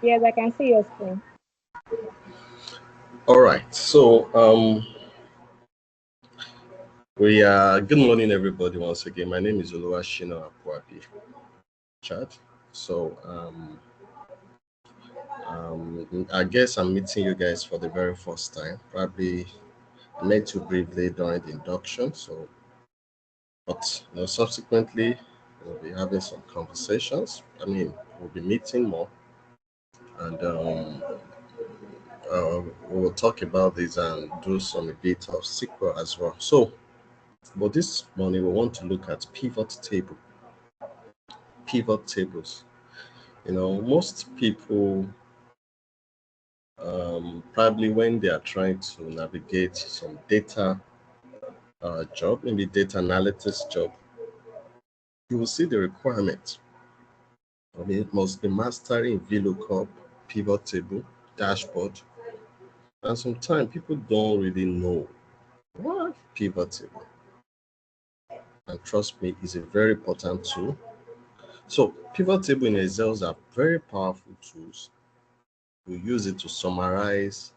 Yes, I can see your screen. All right. So we are good morning, everybody. Once again, my name is Oluwashina Akwabi Chat. So I guess I'm meeting you guys for the very first time. Probably met you briefly during the induction. So, but subsequently we'll be having some conversations. I mean, we'll be meeting more, and we'll talk about this and do some bit of sequel as well. So, but this morning we want to look at pivot tables. Most people probably when they are trying to navigate some data job, maybe data analytics job, you will see the requirement. I mean, it must be mastering VLOOKUP, pivot table, dashboard, and sometimes people don't really know what pivot table. And trust me, it's a very important tool. So pivot table in Excel are very powerful tools. We use it to summarize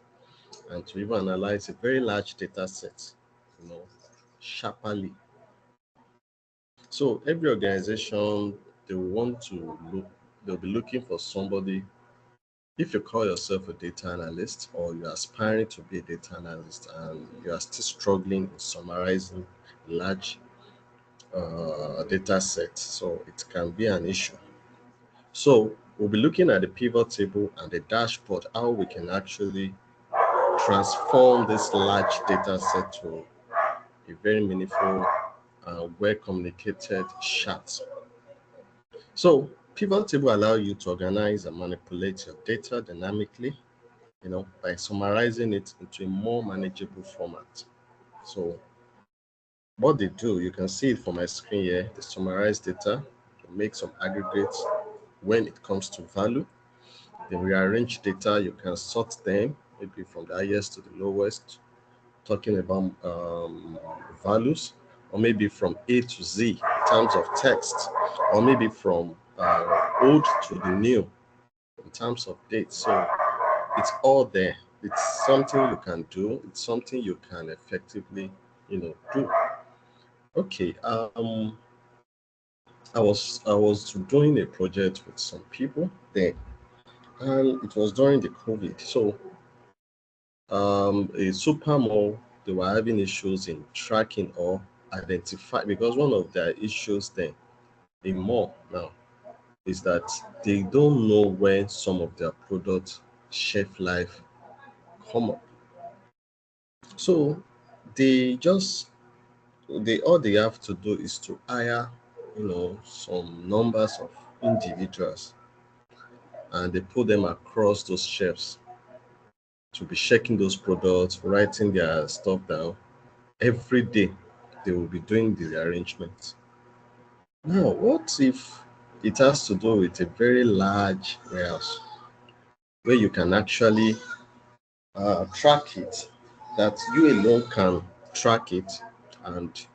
and to even analyze a very large data set, sharply. So every organization, they'll be looking for somebody. If you call yourself a data analyst or you're aspiring to be a data analyst and you are still struggling in summarizing large data set, so it can be an issue. So we'll be looking at the pivot table and the dashboard, how we can actually transform this large data set to a very meaningful, well-communicated chart. So pivot table allow you to organize and manipulate your data dynamically, by summarizing it into a more manageable format. So what they do, you can see it from my screen here, they summarize data, they make some aggregates when it comes to value. They rearrange data, you can sort them, maybe from the highest to the lowest, talking about values, or maybe from A to Z in terms of text, or maybe from old to the new in terms of dates. So it's all there. It's something you can do. It's something you can effectively, do. Okay. I was doing a project with some people then, and it was during the COVID. So a super mall, they were having issues in tracking or identify, because one of their issues then in mall now is that they don't know when some of their product shelf life come up. So they just all they have to do is to hire, some numbers of individuals, and they put them across those shelves to be checking those products, writing their stuff down. Every day they will be doing the arrangement. Now, what if it has to do with a very large warehouse where you can actually track it, that you alone can track it and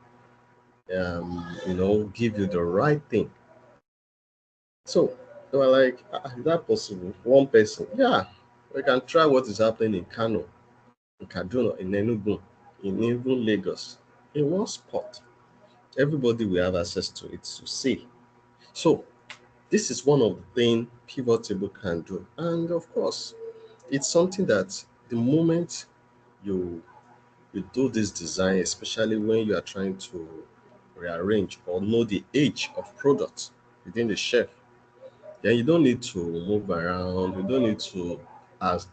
give you the right thing. So they were like, is that possible? One person, yeah, we can try what is happening in Kano, in Kaduna, in Enugu, in even Lagos, in one spot. Everybody will have access to it to see. So this is one of the things pivot table can do. And of course, it's something that the moment you do this design, especially when you are trying to rearrange or know the age of products within the shelf, then you don't need to move around. You don't need to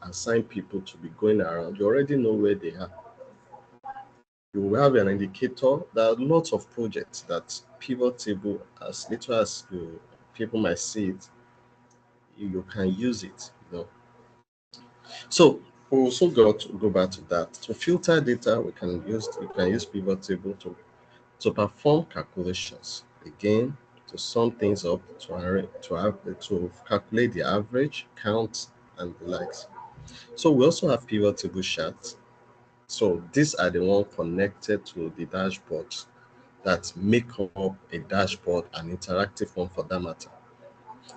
assign people to be going around. You already know where they are. You will have an indicator. There are lots of projects that pivot table, as little as people might see it, you can use it. So we also go back to that. To filter data, we can use pivot table to perform calculations. Again, to sum things up, to calculate the average, count, and the likes. So we also have pivot table charts. So these are the ones connected to the dashboard that make up a dashboard, an interactive one for that matter.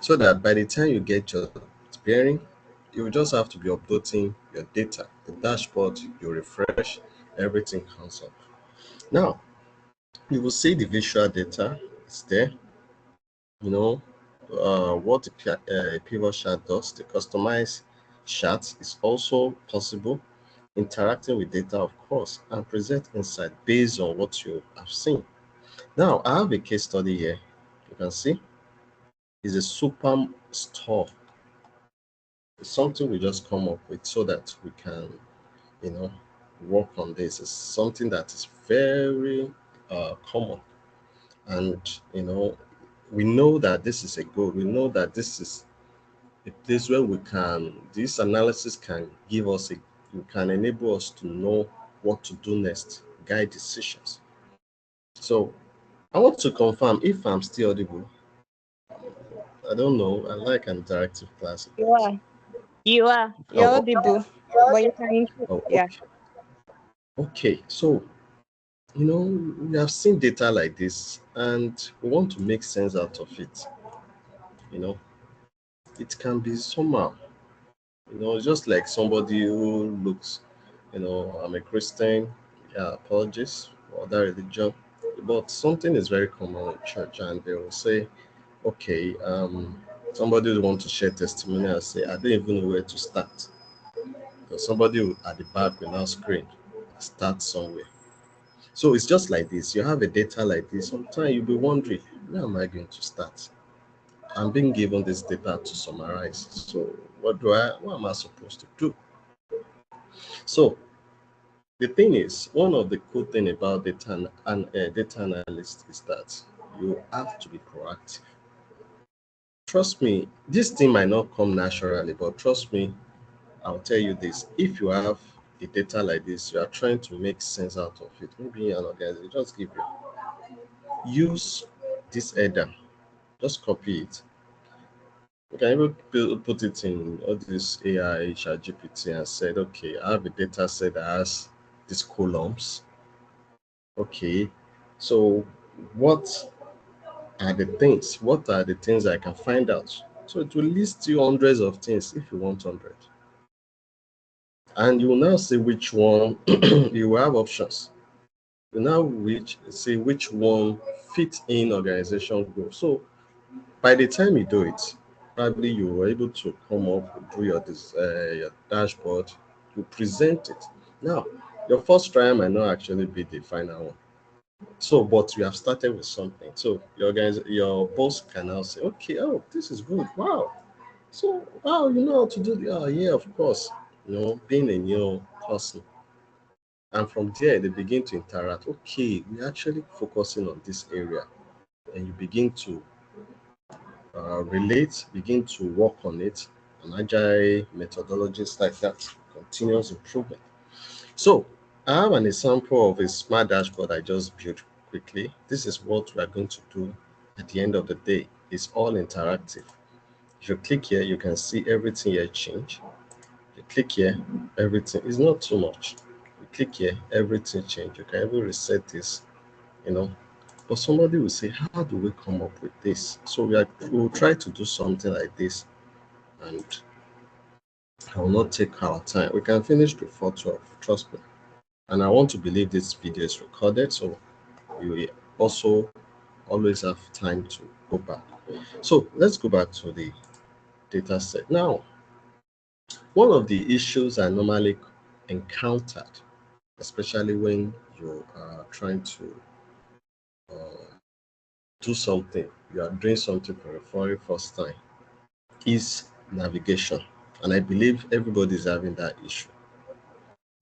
So that by the time you get your bearing, You just have to be updating your data. The dashboard, you refresh, everything comes up. Now, you will see the visual data is there. You know, what the pivot chart does, the customized chart is also possible. Interacting with data, of course, and present insight based on what you have seen. Now, I have a case study here. You can see it's a super store. It's something we just come up with so that we can, you know, work on this. It's something that is very common, and we know that this is a goal. We know that this is a place where this analysis can give us can enable us to know what to do next, guide decisions. So I want to confirm if I'm still audible. I don't know. I like an interactive class. You are. You are. You're Oh, audible. But you can oh, yeah. okay. Okay. So, we have seen data like this and we want to make sense out of it. You know, it can be somehow, just like somebody who looks, I'm a Christian, yeah, apologies for that religion, but something is very common in church, and they will say, okay, somebody will want to share testimony and say, I don't even know where to start. Because at the back will now scream, start somewhere. So it's just like this. You have a data like this. Sometimes you'll be wondering, where am I going to start? I'm being given this data to summarize. So what am I supposed to do? So the thing is, one of the cool thing about data analyst is that you have to be proactive. Trust me, this thing might not come naturally, but trust me, I'll tell you this. If you have a data like this, you are trying to make sense out of it. Maybe an organization, just give you. Use this header. Just copy it. You can even put it in all this AI, ChatGPT, and said, okay, I have a data set that has these columns. Okay, so what what are the things I can find out? So it will list you hundreds of things if you want 100. And you will now see which one, you will have options. You now see which one fits in organization goal. So by the time you do it, probably you were able to come up, do your dashboard, you present it. Now, your first try might not actually be the final one. So, but you have started with something. So your boss can now say, okay, oh, this is good. Wow. So, wow, you know how to do the, oh, yeah, of course. Being a new person. And from there, they begin to interact. Okay, we're actually focusing on this area. And you begin to relate, begin to work on it. An agile methodologies like that, continuous improvement. So, I have an example of a smart dashboard I just built quickly. This is what we are going to do at the end of the day. It's all interactive. If you click here, you can see everything here change. You click here, everything is not too much. You click here, everything change. You can even reset this, you know. But somebody will say, how do we come up with this? So we'll try to do something like this, and I will not take our time. We can finish before 12, trust me. And I want to believe this video is recorded, so you will also always have time to go back. So let's go back to the data set. Now, one of the issues I normally encountered, especially when you are trying to uh, do something, you are doing something for the very first time, is navigation. And I believe everybody is having that issue.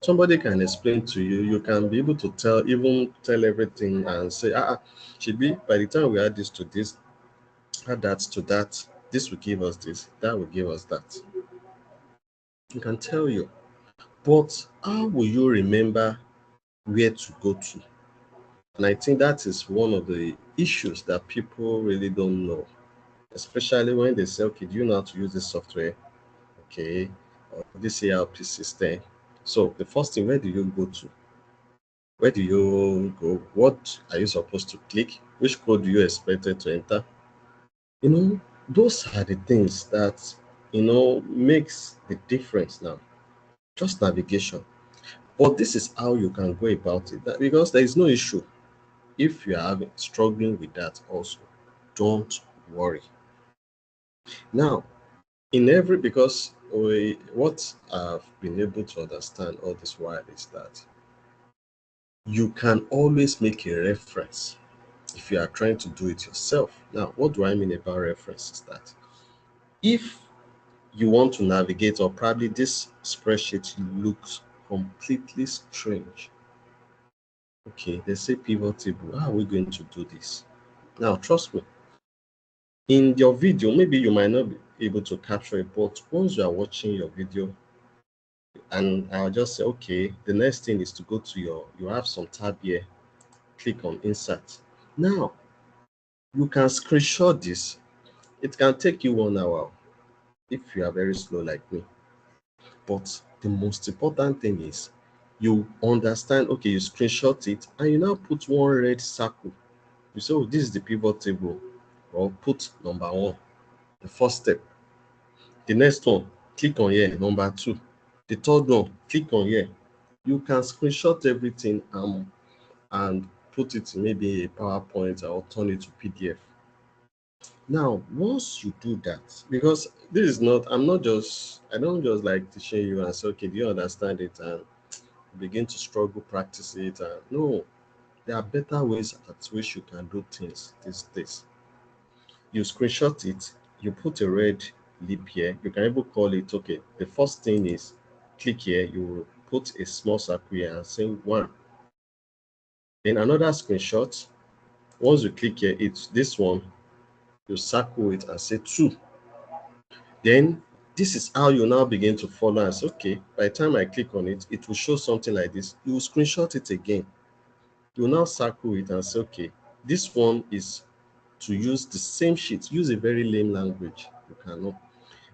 Somebody can explain to you, you can be able to even tell everything and say, should be by the time we add this to this, add that to that, this will give us this, that will give us that. You can tell you, but how will you remember where to go to? And I think that is one of the issues that people really don't know, especially when they say, okay, do you know how to use this software? Okay, or this ERP system. So the first thing, where do you go to? Where do you go? What are you supposed to click? Which code do you expect it to enter? Those are the things that makes the difference now. Just navigation. But this is how you can go about it. Because there is no issue. If you are struggling with that also, don't worry. Now, because what I've been able to understand all this while is that you can always make a reference if you are trying to do it yourself. Now, what do I mean about reference is that if you want to navigate, or probably this spreadsheet looks completely strange. Okay, they say pivot table. How are we going to do this? Now, trust me, in your video, maybe you might not be able to capture it, but once you are watching your video, and I'll just say, okay, the next thing is to go to you have some tab here, click on insert. Now, you can screenshot this. It can take you 1 hour if you are very slow like me. But the most important thing is you understand, okay, you screenshot it and you now put one red circle. You say, oh, this is the pivot table, or put number one, the first step. The next one, click on here, number two. The third one, click on here. You can screenshot everything and put it in maybe a PowerPoint or turn it to PDF. Now, once you do that, because this is not, I don't just like teaching you and say, okay, do you understand it? And begin to struggle, practice it. And no, there are better ways at which you can do things these days. You screenshot it, you put a red lip here. You can even call it, okay, the first thing is click here, you will put a small circle here and say one. Then another screenshot, once you click here, it's this one, you circle it and say two. Then this is how you now begin to follow and say, okay, by the time I click on it, it will show something like this. You will screenshot it again. You will now circle it and say, okay, this one is to use the same sheet, use a very lame language. You cannot.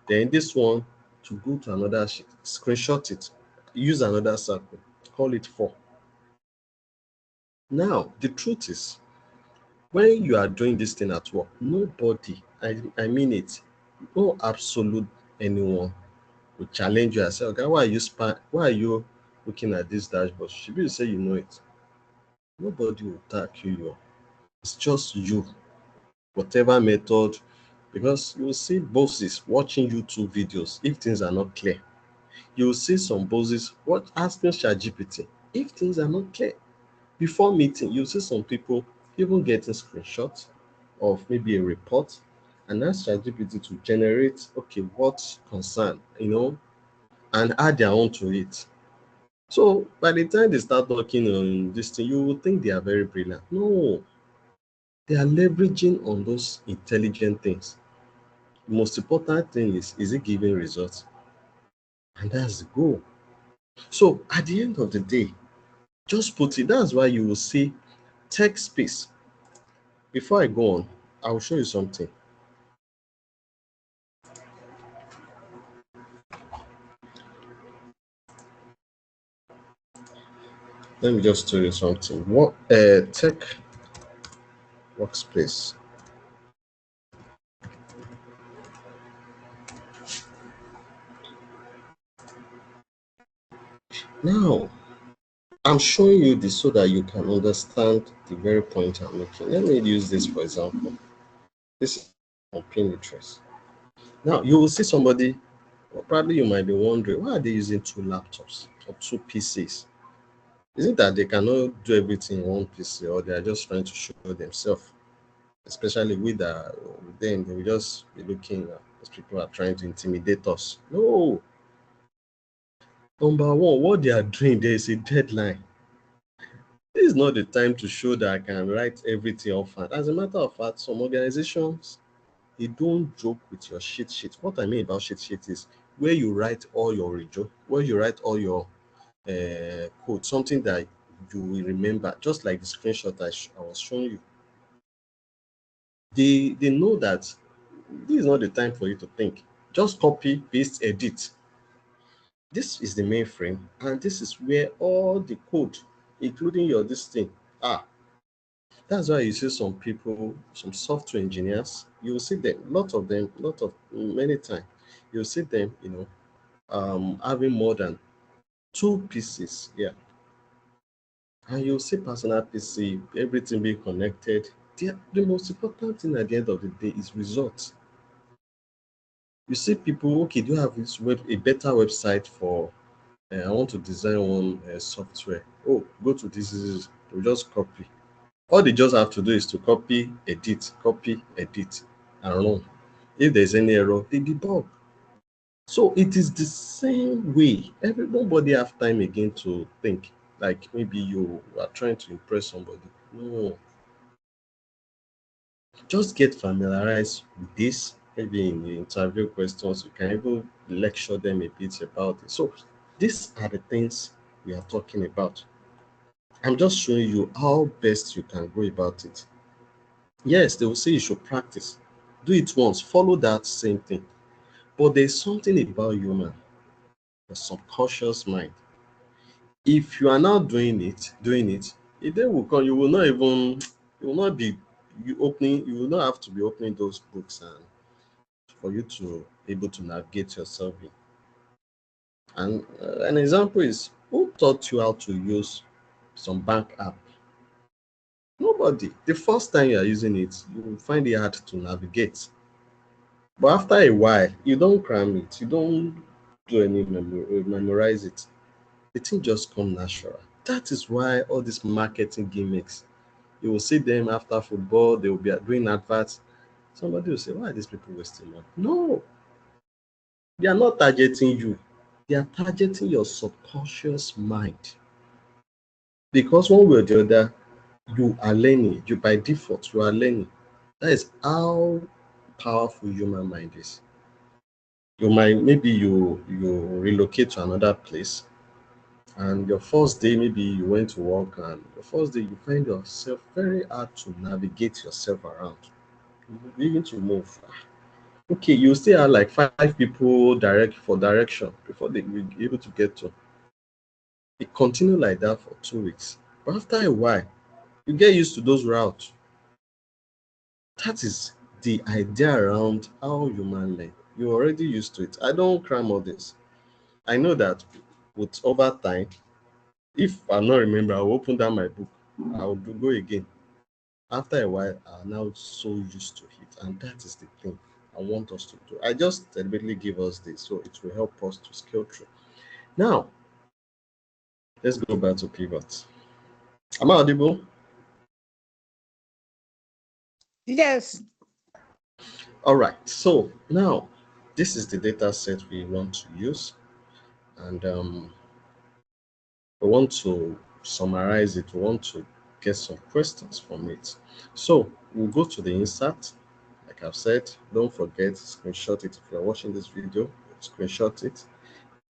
Then this one, to go to another sheet, screenshot it, use another circle, call it four. Now, the truth is, when you are doing this thing at work, nobody, I mean it, no absolute anyone will challenge you and say, okay, why are you looking at this dashboard? Should you say you know it? Nobody will tackle you. It's just you, whatever method, because you will see bosses watching YouTube videos if things are not clear. You will see some bosses asking ChatGPT if things are not clear. Before meeting, you see some people even getting screenshots of maybe a report and ask ChatGPT to generate, okay, what concern, and add their own to it. So by the time they start talking on this thing, you will think they are very brilliant. No, they are leveraging on those intelligent things. The most important thing is it giving results? And that's the goal. So at the end of the day, just put it. That's why you will see tech space. Before I go on, I will show you something. Let me just tell you something. What tech workspace. Now, I'm showing you this so that you can understand the very point I'm making. Let me use this for example. This is on Pinterest. Now, you will see somebody, or probably you might be wondering, why are they using two laptops or two PCs? Is it that they cannot do everything in one PC, or they are just trying to show themselves? Especially with them, they will just be looking as people are trying to intimidate us. No. Number one, what they are doing, there is a deadline. This is not the time to show that I can write everything off. As a matter of fact, some organizations, they don't joke with your sheet. What I mean about sheet is where you write all your where you write all your code, something that you will remember, just like the screenshot I was showing you. They know that this is not the time for you to think. Just copy, paste, edit. This is the mainframe, and this is where all the code, including your this thing, are. That's why you see some people, some software engineers, you'll see them, many times, you'll see them, having more than two PCs. Yeah. And you'll see personal PC, everything being connected. The most important thing at the end of the day is results. You see people, okay, do you have a better website for, I want to design one software. Oh, go to this, we just copy. All they just have to do is to copy, edit, and run. If there's any error, they debug. So it is the same way. Nobody have time again to think. Like maybe you are trying to impress somebody. No, just get familiarized with this. Maybe in the interview questions, you can even lecture them a bit about it. So these are the things we are talking about. I'm just showing you how best you can go about it. Yes, they will say you should practice. Do it once, follow that same thing. But there's something about human, the subconscious mind. If you are not doing it, a day will come, you will not be you will not have to be opening those books and for you to be able to navigate yourself in. And an example is, who taught you how to use some bank app? Nobody. The first time you are using it, you will find it hard to navigate. But after a while, you don't cram it, you don't do any memorize it. The thing just come natural. That is why all these marketing gimmicks, you will see them after football, they will be doing adverts. Somebody will say, why are these people wasting money? No, they are not targeting you. They are targeting your subconscious mind. Because one way or the other, you are learning. You by default, you are learning. That is how powerful human mind is. You might maybe you relocate to another place, and your first day maybe you went to work, and your first day you find yourself very hard to navigate yourself around. You begin to move. Okay, you still have like five people direction before they will be able to get to. It continue like that for 2 weeks. But after a while, you get used to those routes. That is the idea around how human learn. You're already used to it. I don't cram all this. I know that with over time, if I'm not remember, I'll open down my book. I'll go again. After a while, I'm now so used to it. And that is the thing I want us to do. I just deliberately give us this so it will help us to scale through. Now, let's go back to pivot. Am I audible? Yes. All right. So now, this is the data set we want to use. And we want to summarize it. We want to get some questions from it. So we'll go to the insert. Like I've said, don't forget, screenshot it. If you're watching this video, screenshot it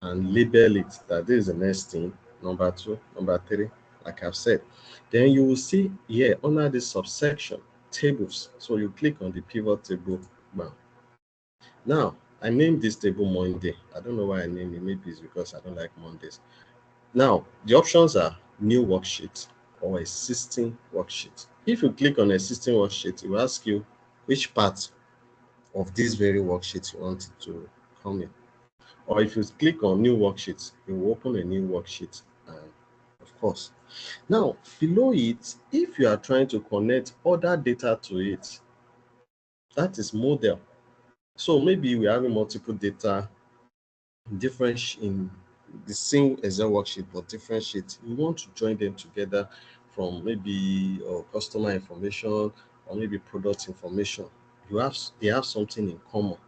and label it that this is the next thing, number 2, number 3, like I've said. Then you will see here under this subsection, tables. So you click on the pivot table. Bam. Now, I named this table Monday. I don't know why I named it. Maybe it's because I don't like Mondays. Now, the options are new worksheet or existing worksheet. If you click on existing worksheet, it will ask you which part of this very worksheet you want it to come in. Or if you click on new worksheet, it will open a new worksheet. And of course, now below it, if you are trying to connect other data to it, that is model. So maybe we have multiple data in the same Excel worksheet but different sheets. You want to join them together from maybe customer information or maybe product information. They have something in common.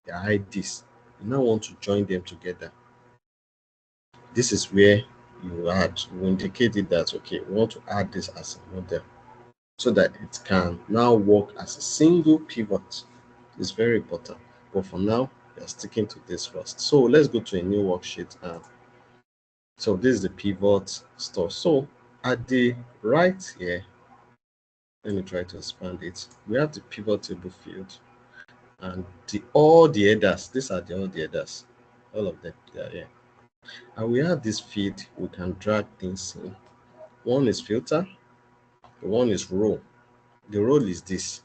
Their IDs. You now want to join them together. This is where you indicate it that okay, we want to add this as a model so that it can now work as a single pivot. It's very important. But for now, we are sticking to this first. So let's go to a new worksheet. So this is the pivot stuff. So at the right here, let me try to expand it. We have the pivot table field and all the headers. These are all the headers. All of them, they are here. And we have this feed, we can drag things in. One is filter, the one is row. The role is this.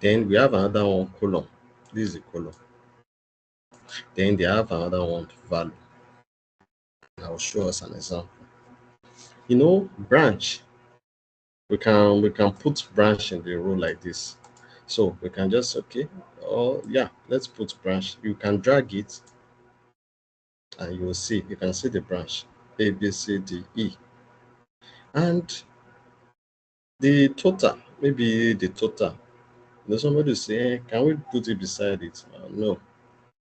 Then we have another one, column. This is a column. Then they have another one, value. I'll show us an example. Branch. We can put branch in the row like this. So we can just, okay, oh yeah, let's put branch. You can drag it and you can see the branch A, B, C, D, E. And the total, maybe the total. Somebody will say, can we put it beside it? No,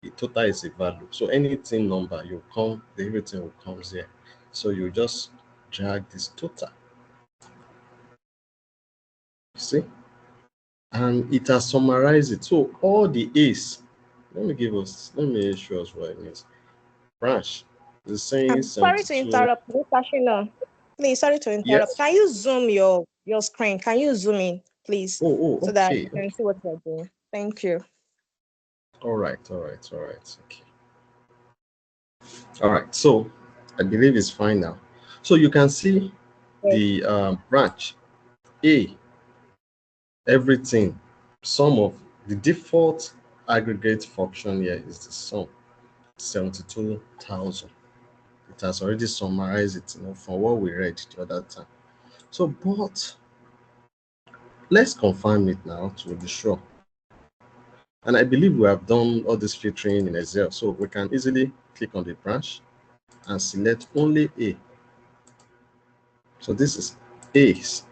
the total is a value. So anything number, everything will come here. So you just drag this total. See? And it has summarized it. So all the A's, let me show us what it means. Branch is saying I'm sorry to 72. interrupt, Mr. Shina. Please, sorry to interrupt. Yes. Can you zoom your screen? Can you zoom in, please, so that Okay. you can see what you're doing? Thank you. All right. Okay. All right. So I believe it's fine now. So you can see Yes. the branch A, everything, sum of the default aggregate function here is the sum, 72,000. It has already summarized it, from what we read the other time. So, but let's confirm it now to be sure. And I believe we have done all this filtering in Excel. So we can easily click on the branch and select only A. So this is A's.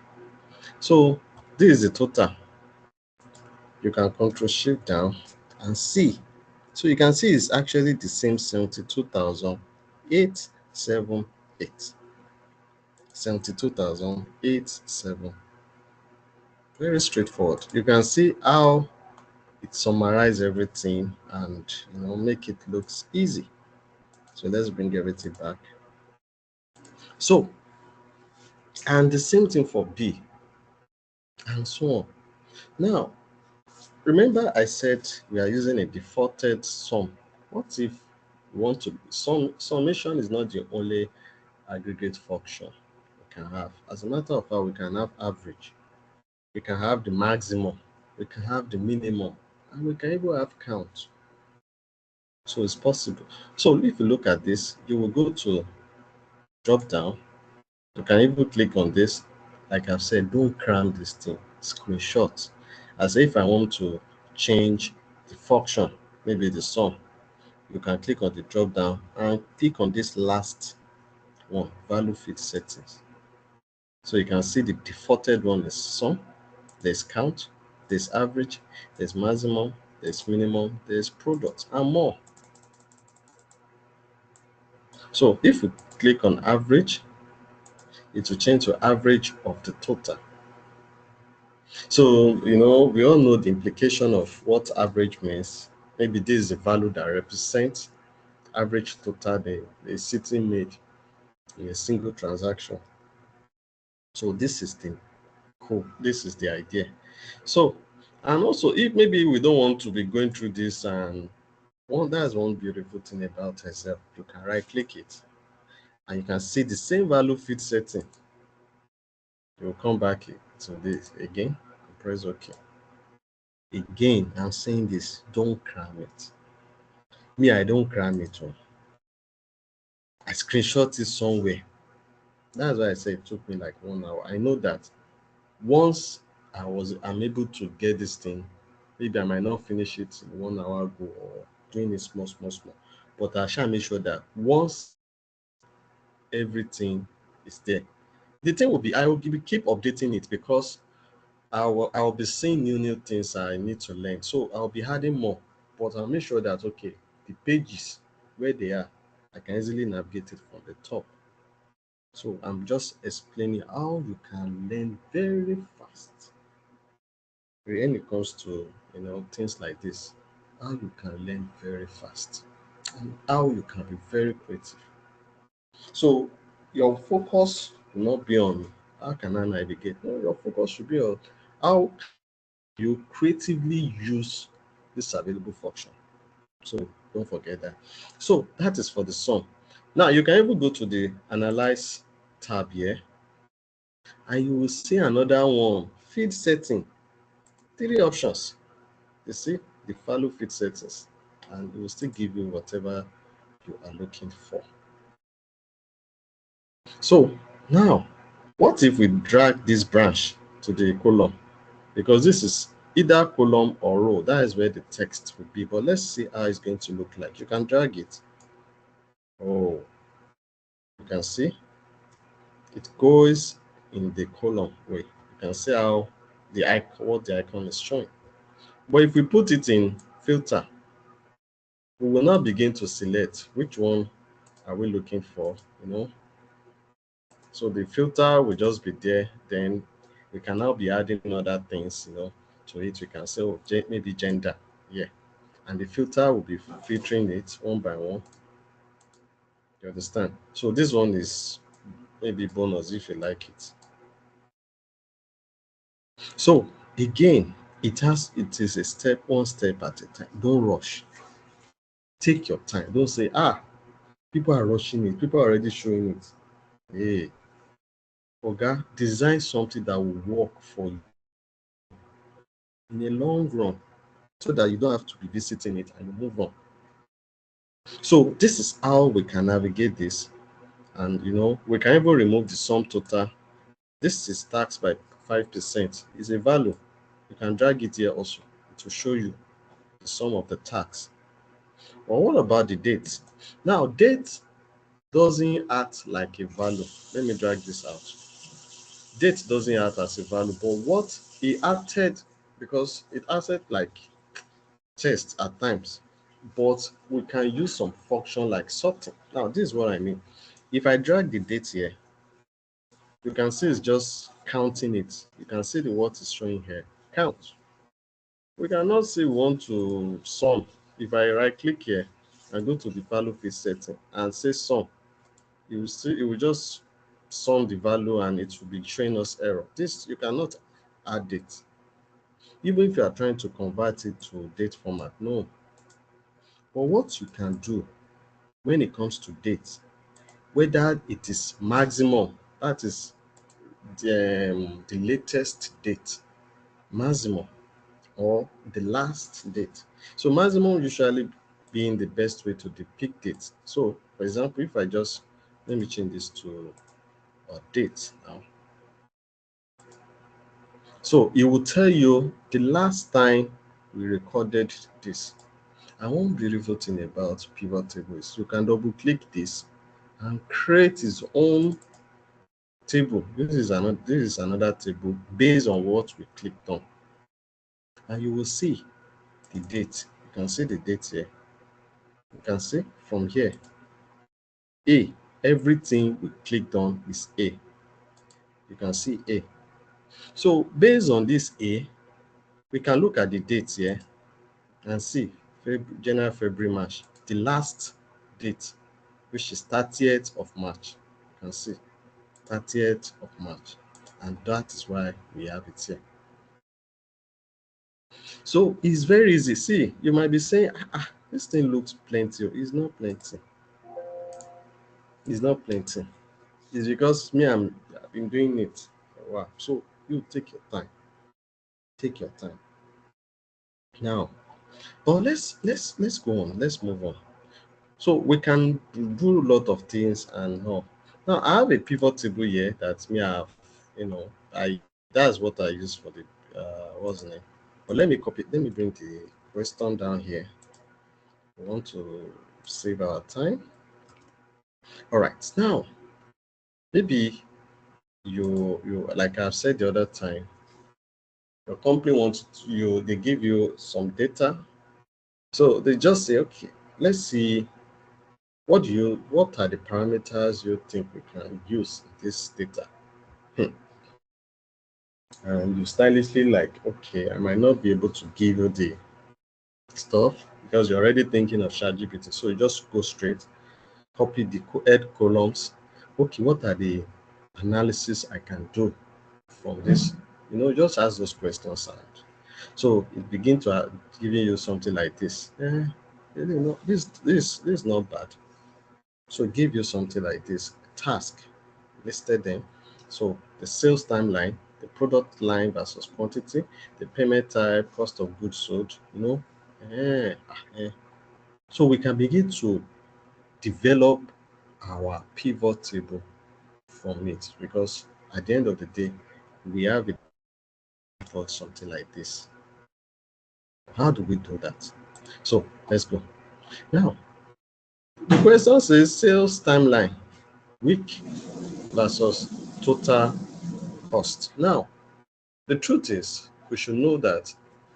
So this is the total. You can Control Shift down and see. So you can see it's actually the same 72,878. 72,878. Very straightforward. You can see how it summarizes everything and make it looks easy. So let's bring everything back. So, and the same thing for B and so on. Now, remember I said we are using a defaulted sum. What if we want to summation is not the only aggregate function we can have. As a matter of fact, we can have average, we can have the maximum, we can have the minimum, and we can even have count. So it's possible. So if you look at this, you will go to drop down. You can even click on this. Like I've said, don't cram this thing. Screenshot. As if I want to change the function, maybe the sum. You can click on the drop down and click on this last one, value fit settings. So you can see the defaulted one is sum, there's count, there's average, there's maximum, there's minimum, there's product, and more. So if you click on average, it will change to average of the total. So, we all know the implication of what average means. Maybe this is a value that represents average total the city made in a single transaction. So this is the cool. This is the idea. So, and also if maybe we don't want to be going through this, and that's one beautiful thing about Excel. You can right click it and you can see the same value fit setting. You will come back to this again, press OK. Again, I'm saying this, don't cram it. Me, I don't cram it. I screenshot it somewhere. That's why I say it took me like 1 hour. I know that once I'm able to get this thing, maybe I might not finish it in 1 hour ago or doing it small, small, small. But I shall make sure that once everything is there, the thing will be I will keep updating it, because I will be seeing new things I need to learn. So I'll be adding more, but I'll make sure that okay, the pages where they are, I can easily navigate it from the top. So I'm just explaining how you can learn very fast when it comes to things like this. How you can learn very fast and how you can be very creative. So your focus will not be on how can I navigate. No, your focus should be on how you creatively use this available function. So don't forget that. So that is for the sum. Now you can even go to the analyze tab here. And you will see another one, feed setting, 3 options. You see the value feed settings, and it will still give you whatever you are looking for. So now, what if we drag this branch to the column? Because this is either column or row. That is where the text will be. But let's see how it's going to look like. You can drag it. Oh, you can see it goes in the column way. You can see how the icon, what the icon is showing. But if we put it in filter, we will now begin to select which one are we looking for, you know. So the filter will just be there. Then we can now be adding other things, to it. We can say, oh, maybe gender. Yeah. And the filter will be filtering it one by one. You understand? So this one is maybe bonus if you like it. So again, it is a step, one step at a time. Don't rush. Take your time. Don't say, people are rushing it. People are already showing it. Hey, Oga, design something that will work for you in a long run so that you don't have to be visiting it and you move on. So this is how we can navigate this. And we can even remove the sum total. This is taxed by 5%. It's a value. You can drag it here also. It will show you the sum of the tax. But what about the date? Now, date doesn't act like a value. Let me drag this out. Date doesn't act as a value, but what it acted, because it acted like text at times, but we can use some function like sorting. Now, this is what I mean. If I drag the date here, you can see it's just counting it. You can see the what is showing here. Count. We cannot say we want to sum. If I right click here and go to the value feed setting and say sum, it will just sum the value and it will be showing us error. This you cannot add it. Even if you are trying to convert it to date format, no. But what you can do when it comes to date, whether it is maximum, that is the latest date, maximum, or the last date. So maximum usually being the best way to depict it. So for example, if I just, let me change this to a date now. So it will tell you the last time we recorded this. And one beautiful thing about pivot table is you can double click this and create its own table. This is another table based on what we clicked on. And you will see the date. You can see the date here. You can see from here, A, everything we clicked on is A. You can see A. So based on this A, we can look at the dates here and see January, February, March, the last date, which is 30th of March. You can see 30th of March. And that is why we have it here. So it's very easy. See, you might be saying, this thing looks plenty. It's not plenty. It's not plenty. It's because I've been doing it for a while. So you take your time. Take your time. Now, but let's go on. Let's move on. So we can do a lot of things and all. Now I have a pivot table here that me I have, I that's what I use for the what's the name. But let me copy. Let me bring the question down here. We want to save our time. All right. Now maybe you like I've said the other time, your company wants you. They give you some data. So they just say, okay, let's see what are the parameters you think we can use in this data? And you stylishly like, okay, I might not be able to give you the stuff because you're already thinking of ChatGPT. So you just go straight, copy the add columns. Okay, what are the analysis I can do from this? Just ask those questions and so it begin to giving you something like this. This is not bad. So give you something like this task listed them. So the sales timeline, the product line versus quantity, the payment type, cost of goods sold, So we can begin to develop our pivot table from it, because at the end of the day, we have it for something like this. How do we do that? So let's go. Now, the question says sales timeline, week versus total cost. Now, the truth is, we should know that,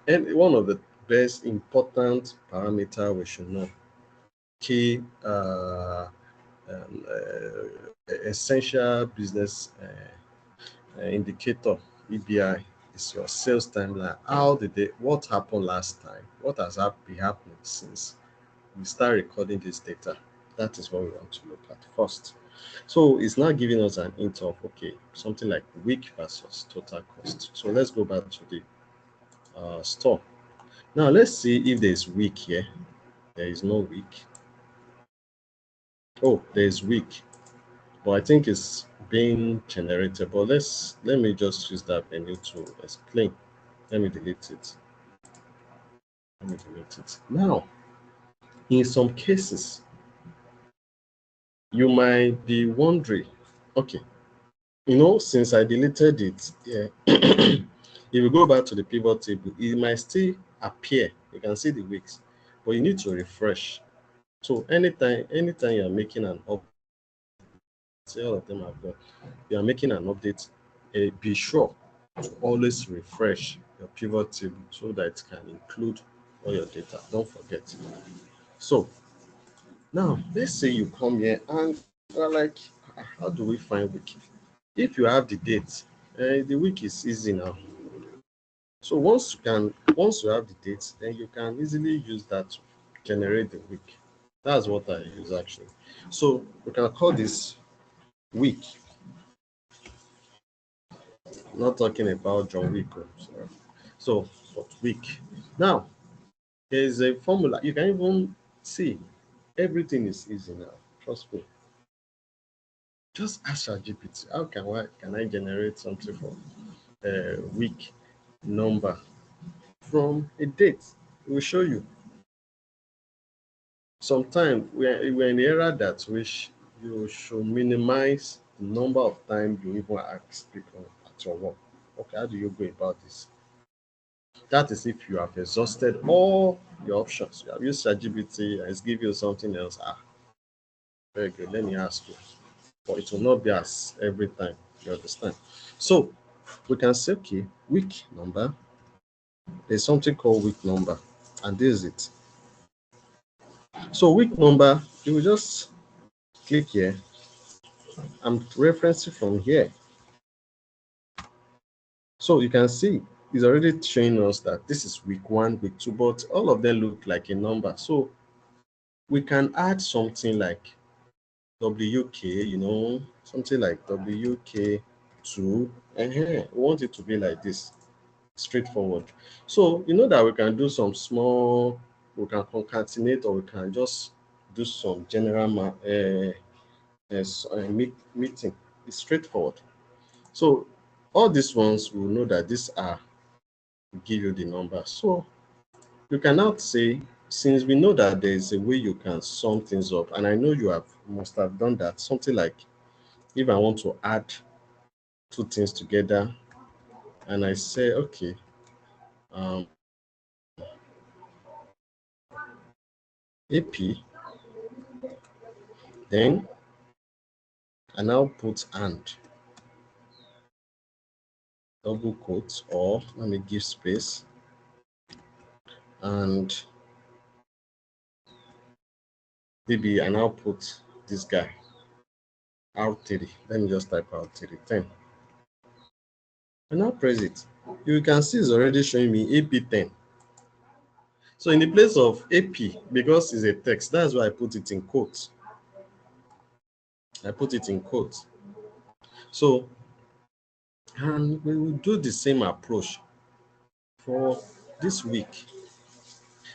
and one of the best important parameter we should know, key essential business indicator, EBI, is your sales timeline. How did they, what happened last time? What has been happening since we start recording this data? That is what we want to look at first. So it's now giving us an hint of, okay, something like week versus total cost. So let's go back to the store. Now let's see if there is week here. There is no week. Oh, there is week, but I think it's being generated. But let me just use that menu to explain. Let me delete it. Let me delete it. Now, in some cases, you might be wondering, okay, since I deleted it, yeah, if you go back to the pivot table, it might still appear. You can see the weeks, but you need to refresh. So anytime you are making an update, all of them have gone. You are making an update, be sure to always refresh your pivot table so that it can include all your data. Don't forget. So now let's say you come here and you're like, how do we find week? If you have the date, the week is easy now. So once you have the date, then you can easily use that to generate the week. That's what I use actually. So we can call this week. Not talking about John Wick. So, but week. Now, there is a formula. You can even see everything is easy now. Trust me. Just ask ChatGPT. How can I generate something for a week number from a date? It will show you. Sometimes we're in the era that which you should minimize the number of times you even ask people at your work. Okay, how do you go about this? That is if you have exhausted all your options. You have used ChatGPT and it's give you something else. Very good. Let me ask you. But it will not be as every time. You understand? So we can say, okay, week number. There's something called week number, and this is it. So week number, you will just click here. I'm referencing from here. So you can see it's already showing us that this is week 1, week 2, but all of them look like a number. So we can add something like WK, something like WK2. We want it to be like this, straightforward. So you know that we can do some small, we can concatenate, or we can just do some general meeting. It's straightforward. So all these ones will know that these are give you the number. So you cannot say, since we know that there is a way you can sum things up, and I know you must have done that, something like if I want to add two things together and I say, okay, um, AP, then I now put and, double quotes, or let me give space, and maybe I now put this guy, R3. Let me just type R3, 10. And now press it. You can see it's already showing me AP10. So in the place of AP, because it's a text, that's why I put it in quotes. I put it in quotes. So, and we will do the same approach for this week.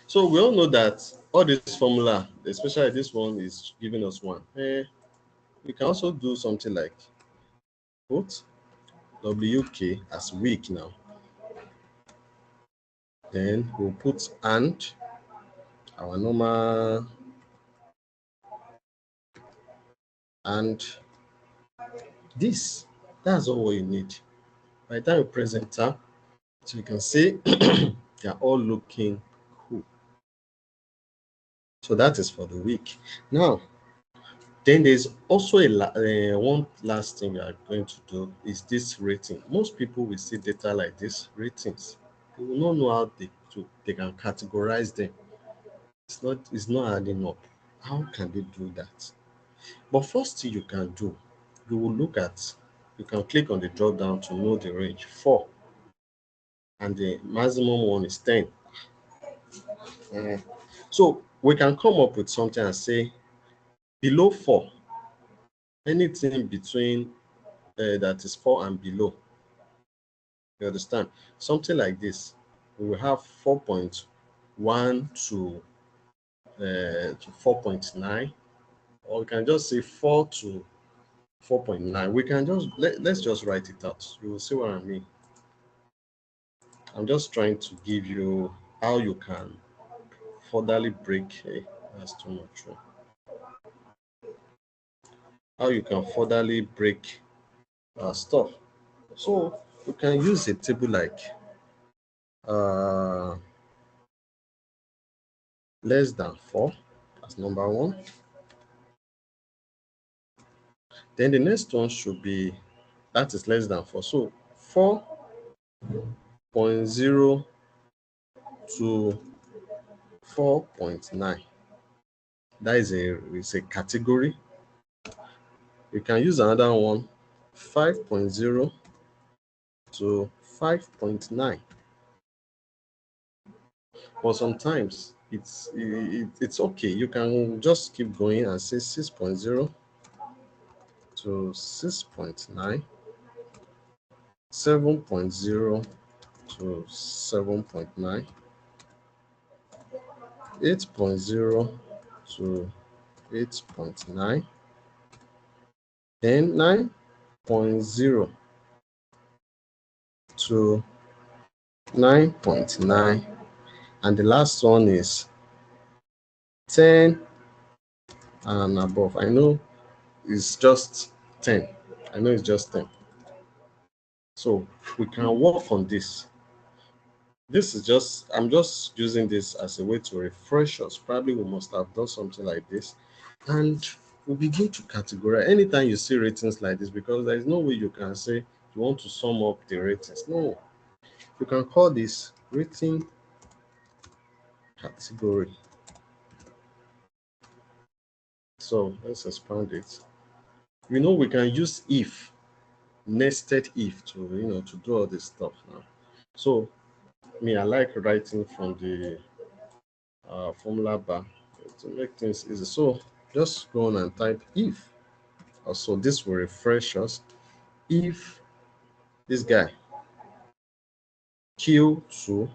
So we all know that all this formula, especially this one, is giving us one. We can also do something like quote, WK as week now. Then we'll put and our normal and this. That's all you need. By the time you press enter, so you can see they are all looking cool. So that is for the week. Now, then there's also one last thing we are going to do is this rating. Most people will see data like this ratings. They will not know how they can categorize them. It's not adding up. How can they do that? But first thing you can do, you will look at, you can click on the drop down to know the range 4, and the maximum one is 10. So we can come up with something and say below 4, anything between that is 4 and below. You understand? Something like this. We will have 4.1 to 4.9, or we can just say 4 to 4.9. We can just let's just write it out. You will see what I mean. I'm just trying to give you how you can furtherly break. Hey, that's too much. How you can furtherly break stuff. So you can use a table like uh, less than 4 as number one. Then the next one should be that is less than 4. So 4.0 to 4.9. That is a category. You can use another one, 5.0 to 5.9. But sometimes it's okay. You can just keep going and say 6.0 to 6.9, 7.0 to 7.9, 8.0 to 8.9, then 9.0 to 9.9, and the last one is 10 and above. I know it's just 10. I know it's just 10. So we can work on this. This is just, I'm just using this as a way to refresh us. Probably we must have done something like this. And we begin to categorize anytime you see ratings like this, because there is no way you can say you want to sum up the ratings. No, you can call this rating category. So let's expand it. We know we can use if, nested if, to to do all this stuff now. So me, I like writing from the formula bar to make things easy. So just go on and type if. Also, this will refresh us. If this guy Q2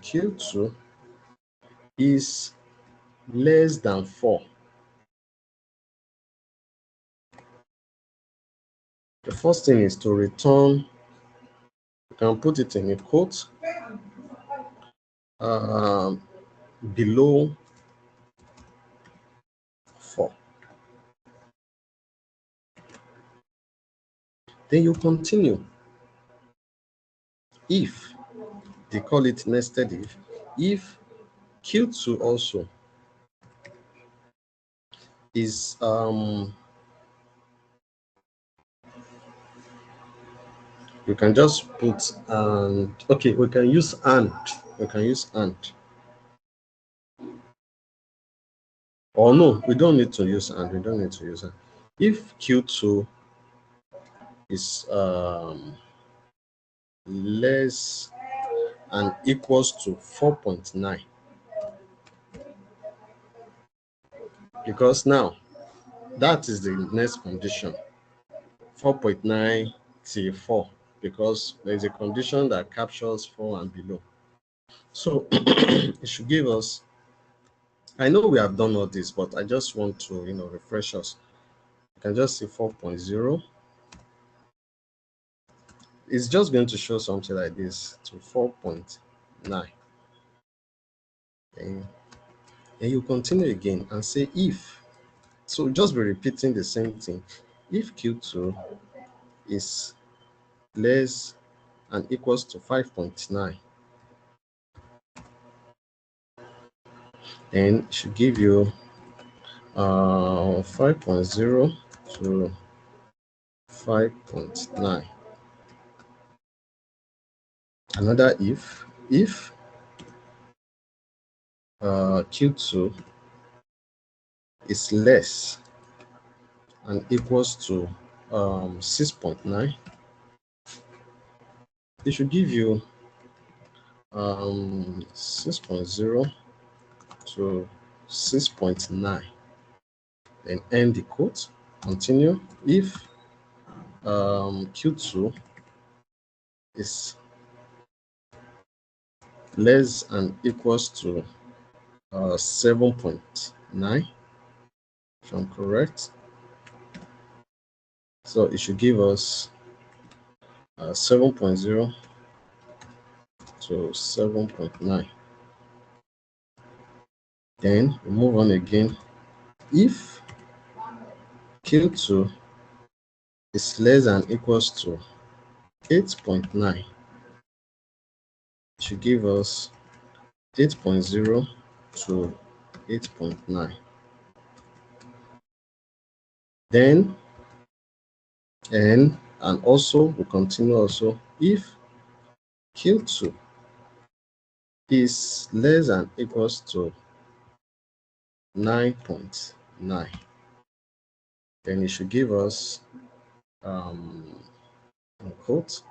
Q2 is less than 4. The first thing is to return. You can put it in a quote um, below 4. Then you continue. If they call it nested if Q2 also is you can just put and okay, we can use and or no, we don't need to use and we don't need to use and. If Q2 is less and equals to 4.9, because now that is the next condition, 4.9 till 4, because there is a condition that captures 4 and below. So it should give us, I know we have done all this, but I just want to refresh us. You can just say 4.0 It's just going to show something like this to 4.9. And you continue again and say if. So just be repeating the same thing. If Q2 is less and equals to 5.9, then it should give you 5.0 to 5.9. Another if Q2 is less and equals to 6.9, it should give you 6.0 to 6.9. Then end the quote. Continue. If Q2 is less and equals to 7.9, if I'm correct. So it should give us 7.0 to 7.9. Then we move on again. If Q2 is less than equals to 8.9, it should give us 8.0 to 8.9. Then and also we continue also if Q2 is less than equals to 9.9, then it should give us in quote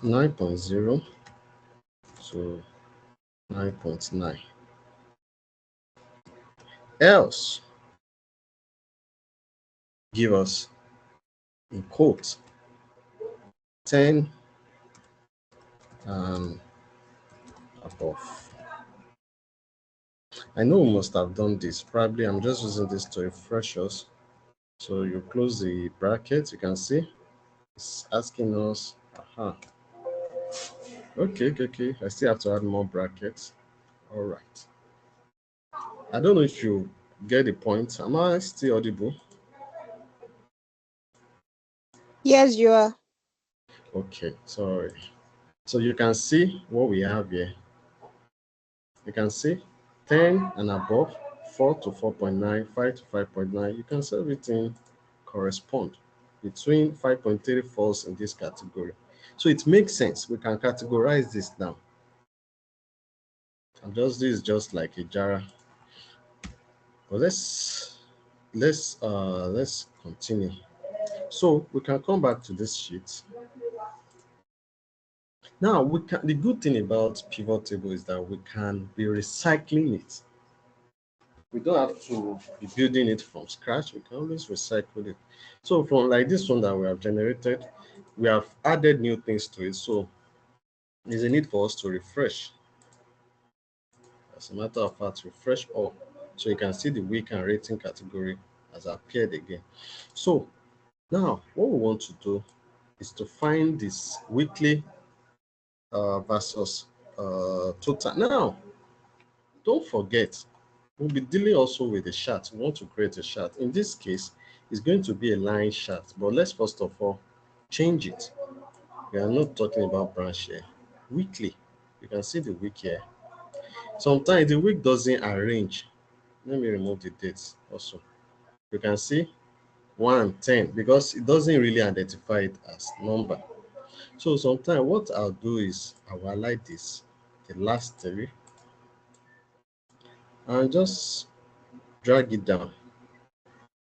9.0 to 9.9. Else give us in quote 10 and above. I know we must have done this. Probably I'm just using this to refresh us. So you close the bracket, you can see it's asking us, okay. I still have to add more brackets. All right. I don't know if you get the point. Am I still audible? Yes, you are. Okay, sorry. So you can see what we have here. You can see 10 and above, 4 to 4.9, 5 to 5.9. You can see everything correspond. Between 5.3 falls in this category. So it makes sense. We can categorize this now. And just this is just like a jar. But let's continue. So we can come back to this sheet. Now we can, the good thing about pivot table is that we can be recycling it. We don't have to be building it from scratch. We can always recycle it. So from like this one that we have generated, we have added new things to it. So there's a need for us to refresh. As a matter of fact, refresh all. So you can see the week and rating category has appeared again. So now what we want to do is to find this weekly versus total. Now, don't forget, we'll be dealing also with a chart. We want to create a chart. In this case, it's going to be a line chart, but let's first of all change it. We are not talking about branch here. Weekly, you can see the week here. Sometimes the week doesn't arrange. Let me remove the dates also. You can see 1, 10 because it doesn't really identify it as number. So sometimes what I'll do is I will highlight this, the last three, and just drag it down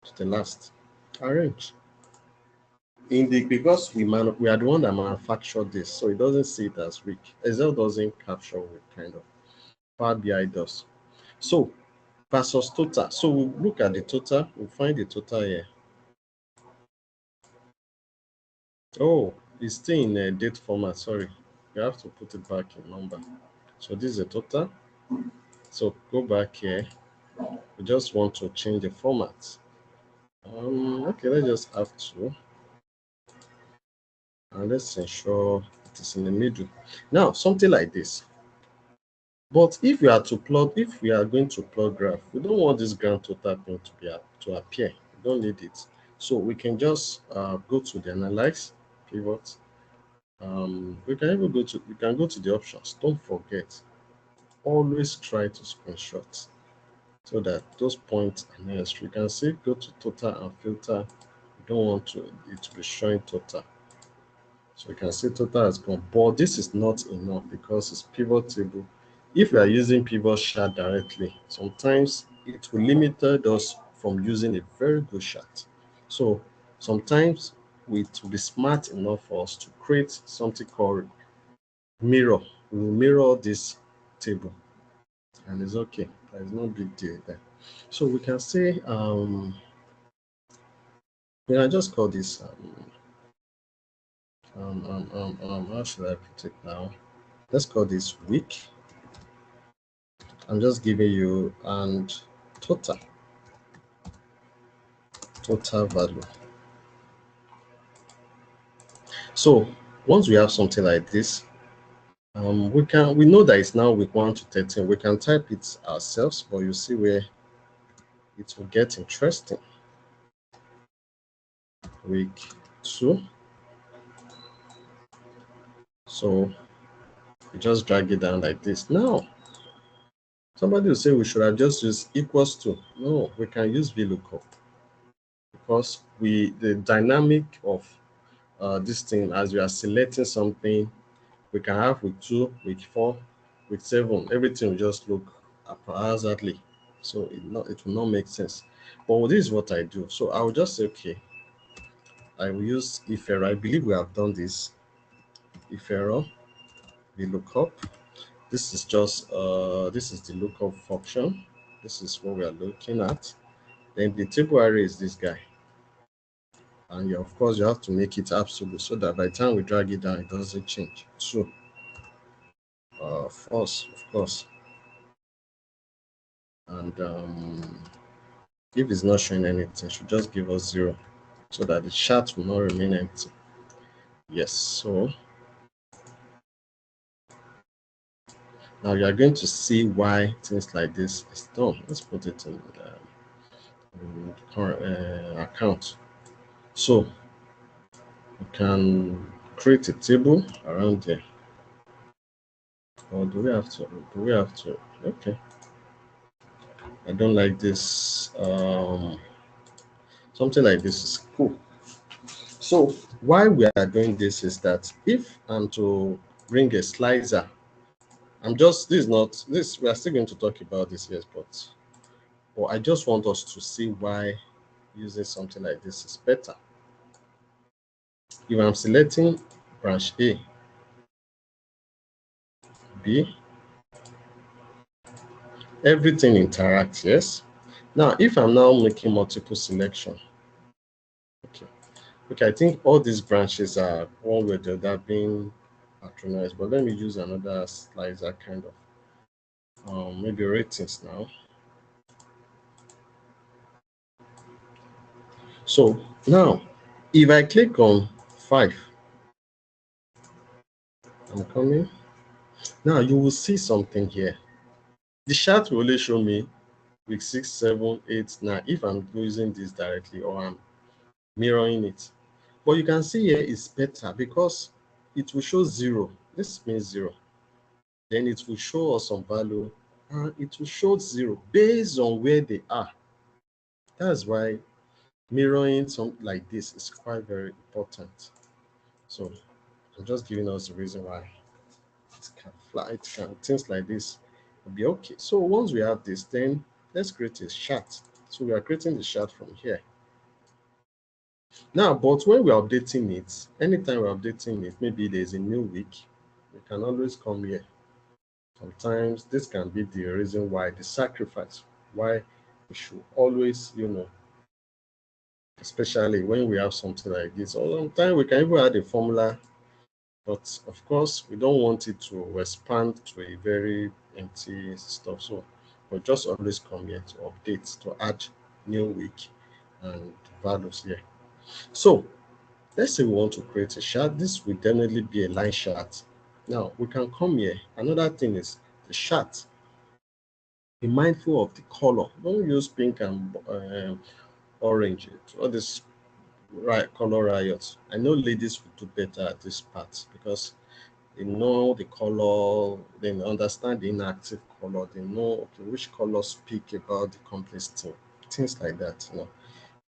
to the last. Arrange. In the because we are the one that manufactured this, so it doesn't see it as weak. Excel doesn't capture weak kind of. Power BI does. So versus total. So we look at the total, we find the total here. Oh, it's still in a date format. Sorry. You have to put it back in number. So this is the total. So go back here. We just want to change the format. Okay, let's just have to. And let's ensure it is in the middle. Now, something like this. But if we are to plot, if we are going to plot graph, we don't want this grand total thing to appear. We don't need it. So we can just go to the analyze pivot. We can even go to the options. Don't forget, always try to screenshot so that those points are necessary. You can see go to total and filter. You don't want it to be showing total. So you can see total has gone, but this is not enough because it's pivot table. If we are using pivot chart directly, sometimes it will limit us from using a very good chart. So sometimes it will be smart enough for us to create something called mirror. We will mirror this table, and it's okay. There is no big deal there. So we can say we can just call this how should I put it now? Let's call this week. I'm just giving you and total total value. So once we have something like this, we know that it's now week 1 to 13. We can type it ourselves, but you see where it will get interesting. Week 2. So we just drag it down like this. Now somebody will say we should have just used equals to. No, we can use VLOOKUP because the dynamic of this thing as we are selecting something, we can have week 2, week 4, week 7, everything will just look haphazardly. So it will not make sense. But this is what I do. So I will just say, okay, I will use if error. I believe we have done this. If error, the lookup. This is just this is the lookup function. This is what we are looking at. Then the table array is this guy. And of course you have to make it absolute so that by the time we drag it down, it doesn't change. So false, of course. And if it's not showing anything, it should just give us 0 so that the chart will not remain empty. Yes, so now you are going to see why things like this is done. Let's put it in current account. So you can create a table around there. Or do we have to? Do we have to? Okay. I don't like this. Something like this is cool. So why we are doing this is that if I'm to bring a slicer, I'm just this is not this we are still going to talk about this, yes, but I just want us to see why using something like this is better. If I'm selecting branch A, B, everything interacts, yes. Now if I'm now making multiple selection, okay, I think all these branches are one way or the other being patronized, but let me use another slicer kind of maybe ratings now. So now if I click on 5, I'm coming. Now you will see something here. The chart will only show me week 6, 7, 8, 9 if I'm using this directly or I'm mirroring it. But you can see here it's better because it will show 0. This means 0. Then it will show us some value and it will show 0 based on where they are. That's why mirroring something like this is quite very important. So I'm just giving us the reason why it can fly, it can things like this will be okay. So once we have this, then let's create a chart. So we are creating the chart from here. Now, but when we're updating it, anytime we're updating it, maybe there's a new week, we can always come here. Sometimes this can be the reason why the sacrifice, why we should always, especially when we have something like this, or sometimes we can even add a formula. But of course, we don't want it to expand to a very empty stuff. So we'll just always come here to update, to add new week and values here. So Let's say we want to create a chart. This will definitely be a line chart. Now we can come here. Another thing is the chart. Be mindful of the color. Don't use pink and orange. All this right color riots. I know ladies will do better at this part because they know the color, they understand the inactive color, they know okay, which colors speak about the complex thing, things like that.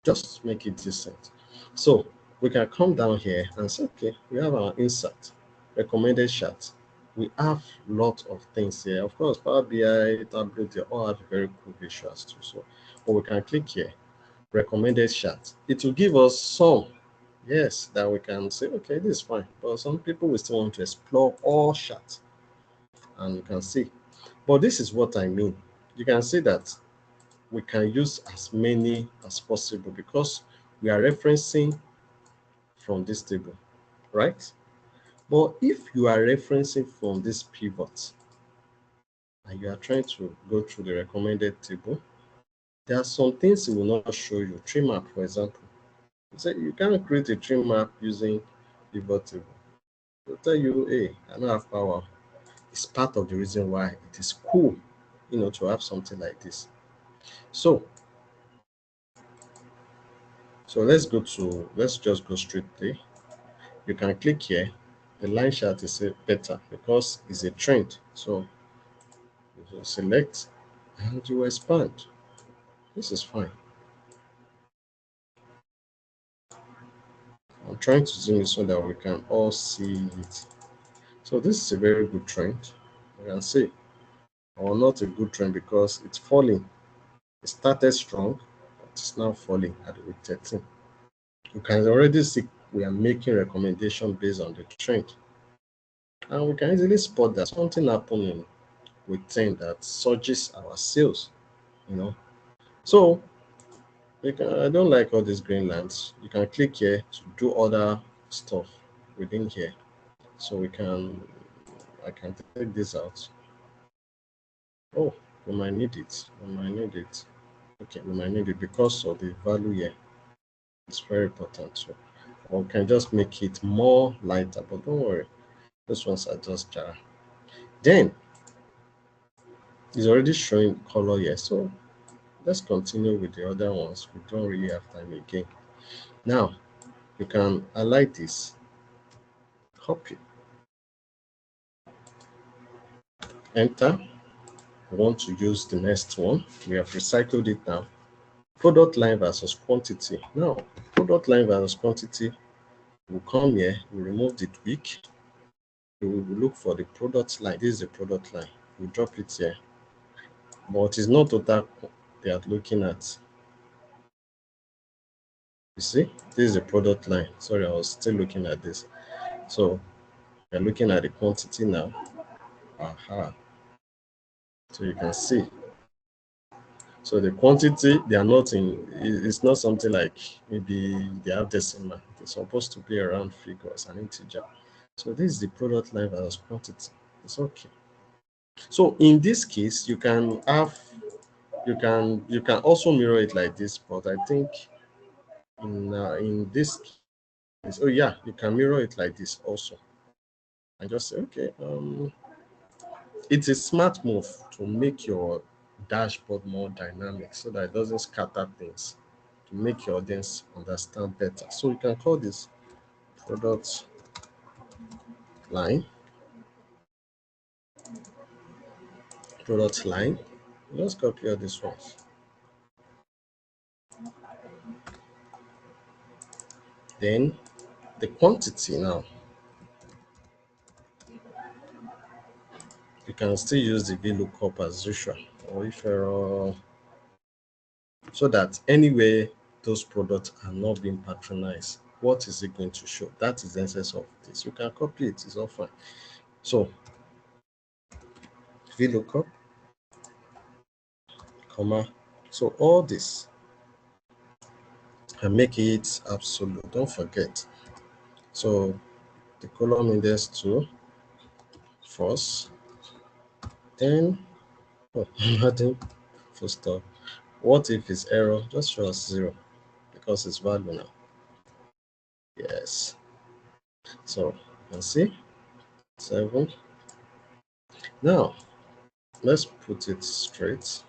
Just make it decent. So we can come down here and say, okay, we have our insert, recommended chart. We have a lot of things here. Of course, Power BI, Tableau, they all have very cool visuals too. So, but we can click here, recommended chart. It will give us some, yes, that we can say, okay, this is fine. But some people will still want to explore all charts, and you can see. But this is what I mean. You can see that we can use as many as possible because we are referencing from this table, right? But if you are referencing from this pivot and you are trying to go through the recommended table, there are some things it will not show you. Tree map, for example. So you can't create a tree map using pivot table. They'll tell you, hey, I don't have power. It's part of the reason why it is cool, to have something like this. So, let's just go straight there. You can click here. The line chart is better because it's a trend. So you select and you expand. This is fine. I'm trying to zoom in so that we can all see it. So this is a very good trend. You can see, or not a good trend because it's falling. It started strong, but it's now falling at week 13. You can already see we are making recommendation based on the trend. And we can easily spot that something happening with 10 that surges our sales, you know. So I don't like all these green lines. You can click here to do other stuff within here. So I can take this out. Oh, we might need it. We might need it. Okay, we might need it because of the value here. It's very important. So, or we can just make it more lighter, but don't worry. Those ones are just jar. Then it's already showing color here. So let's continue with the other ones. We don't really have time again. Now you can highlight this, copy, enter. We want to use the next one. We have recycled it now. Product line versus quantity. Now, product line versus quantity, we'll come here, we remove the tweak, we will look for the product line. This is the product line. We drop it here. But it's not total they are looking at. You see, this is the product line. Sorry, I was still looking at this. So we're looking at the quantity now. Aha. So you can see. So the quantity, they are not in, it's not something like maybe they have decimal. It's supposed to be around figures, an integer. So this is the product line versus quantity. It's okay. So in this case, you can also mirror it like this, but I think in this case, oh yeah, you can mirror it like this also, and just say okay. It's a smart move to make your dashboard more dynamic so that it doesn't scatter things, to make your audience understand better. So you can call this product line, product line. Let's copy all these ones. Then the quantity now, you can still use the VLOOKUP as usual, or if you're so that anywhere those products are not being patronized, what is it going to show? That is the essence of this. You can copy it, it's all fine. So VLOOKUP, comma. So all this and make it absolute. Don't forget. So the column index to false. Then oh, nothing full stop. What if it's error? Just show us zero because it's value now. Yes. So you can see 7. Now let's put it straight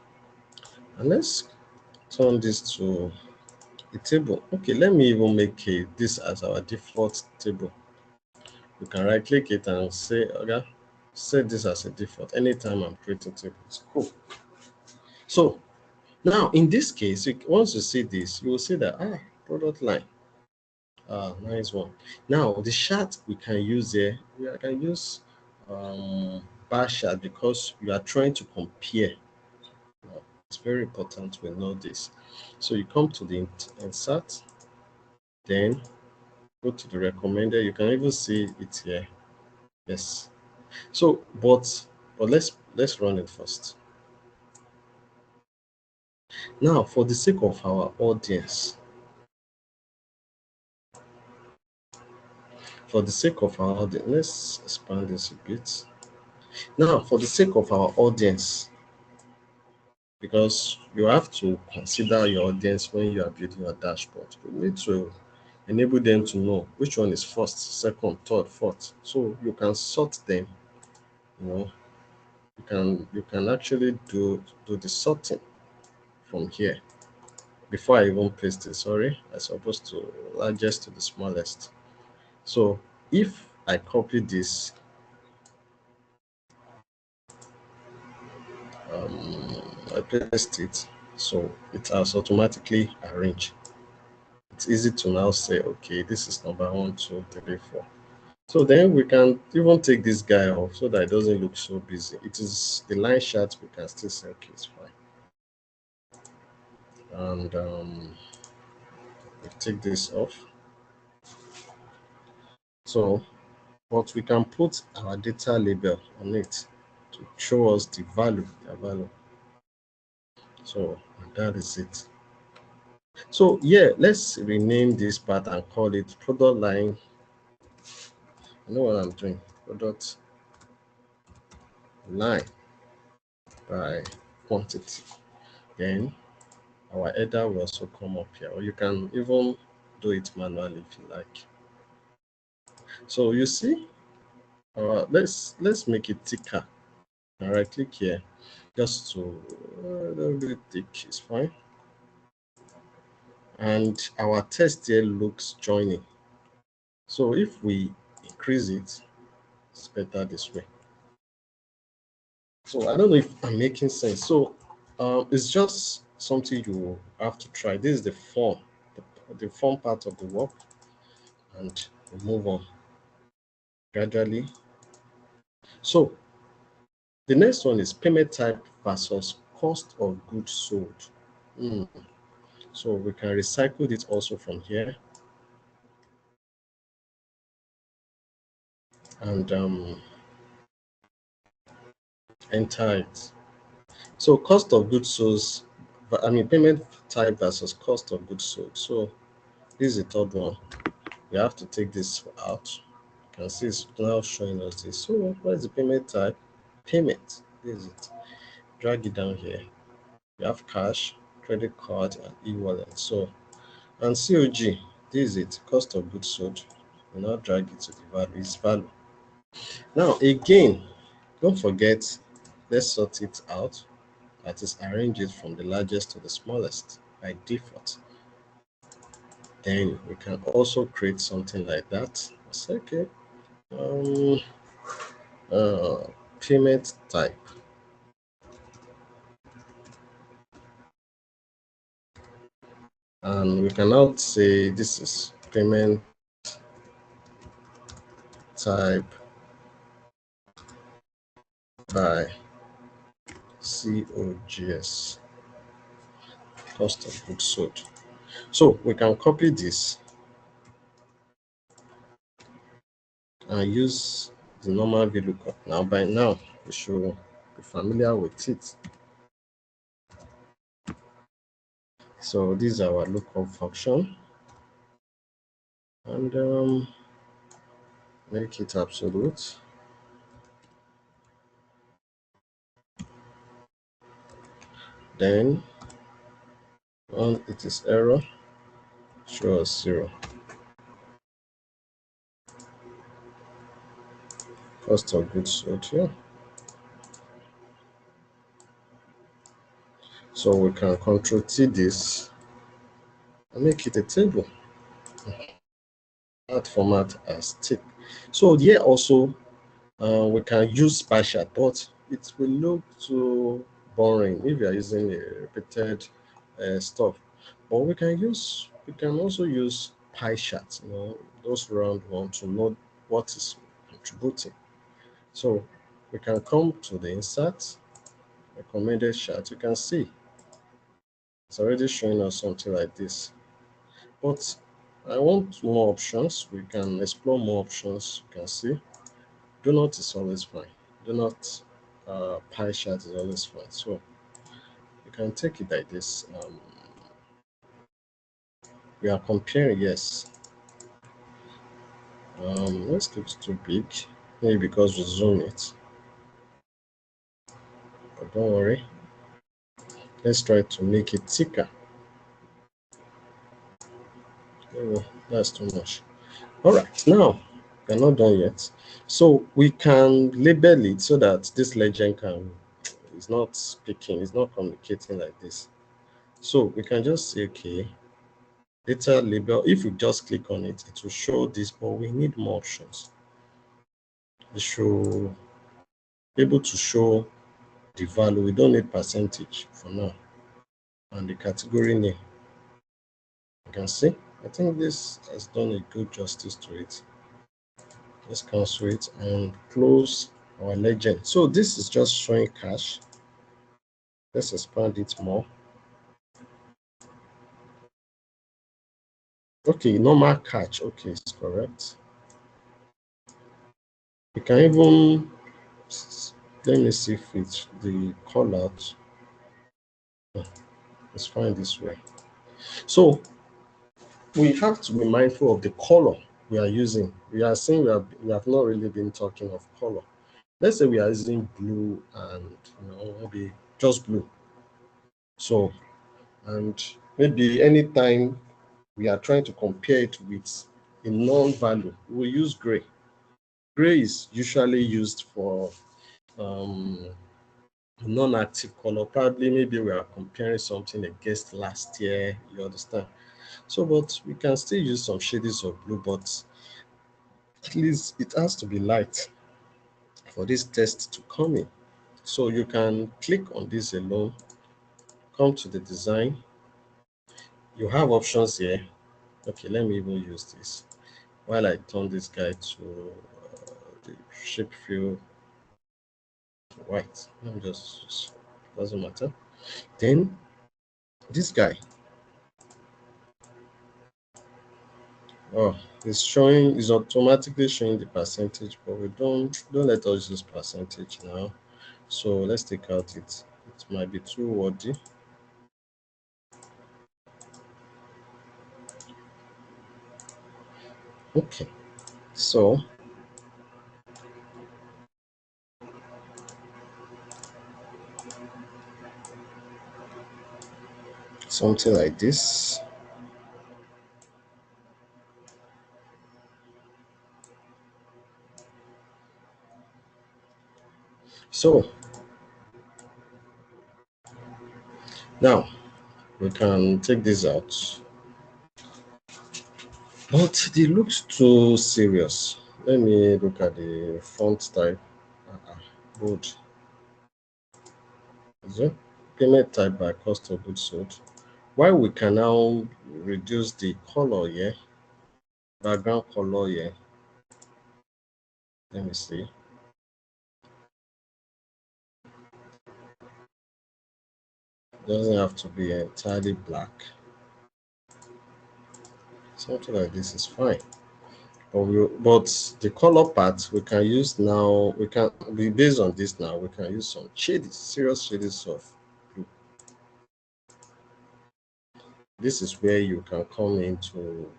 and let's turn this to a table. Okay, let me even make this as our default table. You can right click it and say, okay, set this as a default anytime I'm creating tables. Cool. So now in this case, once you see this, you will see that product line. Nice one. Now the chart we can use here, we can use bar chart because you are trying to compare. It's very important we know this. So you come to the insert, then go to the recommended. You can even see it here. Yes. So, but let's run it first. Now, for the sake of our audience, let's expand this a bit. Now, for the sake of our audience, because you have to consider your audience when you are building your dashboard, you need to enable them to know which one is first, second, third, fourth. So you can sort them. You know, you can actually do the sorting from here. Before I even paste it, sorry, I supposed to largest to the smallest. So if I copy this, I paste it, so it has automatically arranged. It's easy to now say, okay, this is number 1, 2, 3, 4. So then we can even take this guy off so that it doesn't look so busy. It is the line chart, we can still say, okay, it's fine. And we take this off. So, but we can put our data label on it to show us the value, their value. So that is it. So yeah, let's rename this part and call it product line. You know what I'm doing? Product line by quantity. Then our header will also come up here, or you can even do it manually if you like. So you see, let's make it thicker. All right, click here just to a little bit thick is fine. And our text here looks joining. So if we increase it, it's better this way. So I don't know if I'm making sense. So it's just something you have to try. This is the form, the form part of the work, and we move on gradually. So the next one is payment type versus cost of goods sold. Mm. So we can recycle it also from here and enter it. So cost of goods sold, payment type versus cost of goods sold. So this is the third one. We have to take this out. You can see it's now showing us this. So what is the payment type? Payment. This is it. Drag it down here. You have cash, credit card, and e-wallet. So and COG, this is it. Cost of goods sold. We now drag it to the value. Its value. Now again, don't forget. Let's sort it out. That is, arrange it from the largest to the smallest by default. Then we can also create something like that. It's okay. Um, uh, Payment type. And we can now say this is payment type by COGS, cost of goods sold. So we can copy this and use the normal VLOOKUP. Now, by now, we should be familiar with it. So this is our lookup function, and make it absolute. Then when it is error, show us 0. cost of goods sold here. So we can control T this and make it a table. That format as tick. So here also we can use pie chart, but it will look too boring if you are using a repeated stuff. But we can also use pie chart, those round one to know what is contributing. So we can come to the insert, recommended chart. You can see it's already showing us something like this. But I want more options. We can explore more options. You can see donut is always fine. Donut pie chart is always fine. So you can take it like this. We are comparing, yes. Let's keep it too big, maybe because we zoom it. But don't worry. Let's try to make it thicker. Oh, that's too much. All right, now we're not done yet. So we can label it so that this legend is not speaking, it's not communicating like this. So we can just say, okay, data label. If you just click on it, it will show this, but we need more options. It should be able to show the value. We don't need percentage for now. And the category name. You can see. I think this has done a good justice to it. Let's cancel it and close our legend. So this is just showing cash. Let's expand it more. Okay, normal catch. Okay, it's correct. We can even let me see if it's the call out. It's fine this way. So we have to be mindful of the color we are using. We are saying we have not really been talking of color. Let's say we are using blue and maybe just blue. So and maybe anytime we are trying to compare it with a non-value, we use gray. Gray is usually used for um, non-active color. Probably maybe we are comparing something against last year. You understand? So, but we can still use some shades of blue, but at least it has to be light for this test to come in. So you can click on this alone, come to the design. You have options here. Okay, let me even use this while I turn this guy to the shape fill to white. Let me just, doesn't matter. Then this guy, oh, is automatically showing the percentage, but we don't let us use percentage now. So let's take out it. It might be too wordy. Okay, so something like this. So now we can take this out, but it looks too serious. Let me look at the font type. Bold. Is it? Payment type by cost of goods sold. While we can now reduce the color here, background color here. Let me see. Doesn't have to be entirely black. Something like this is fine. But the color part we can use now. We can be based on this now. We can use some shades, serious shades of blue. This is where you can come into,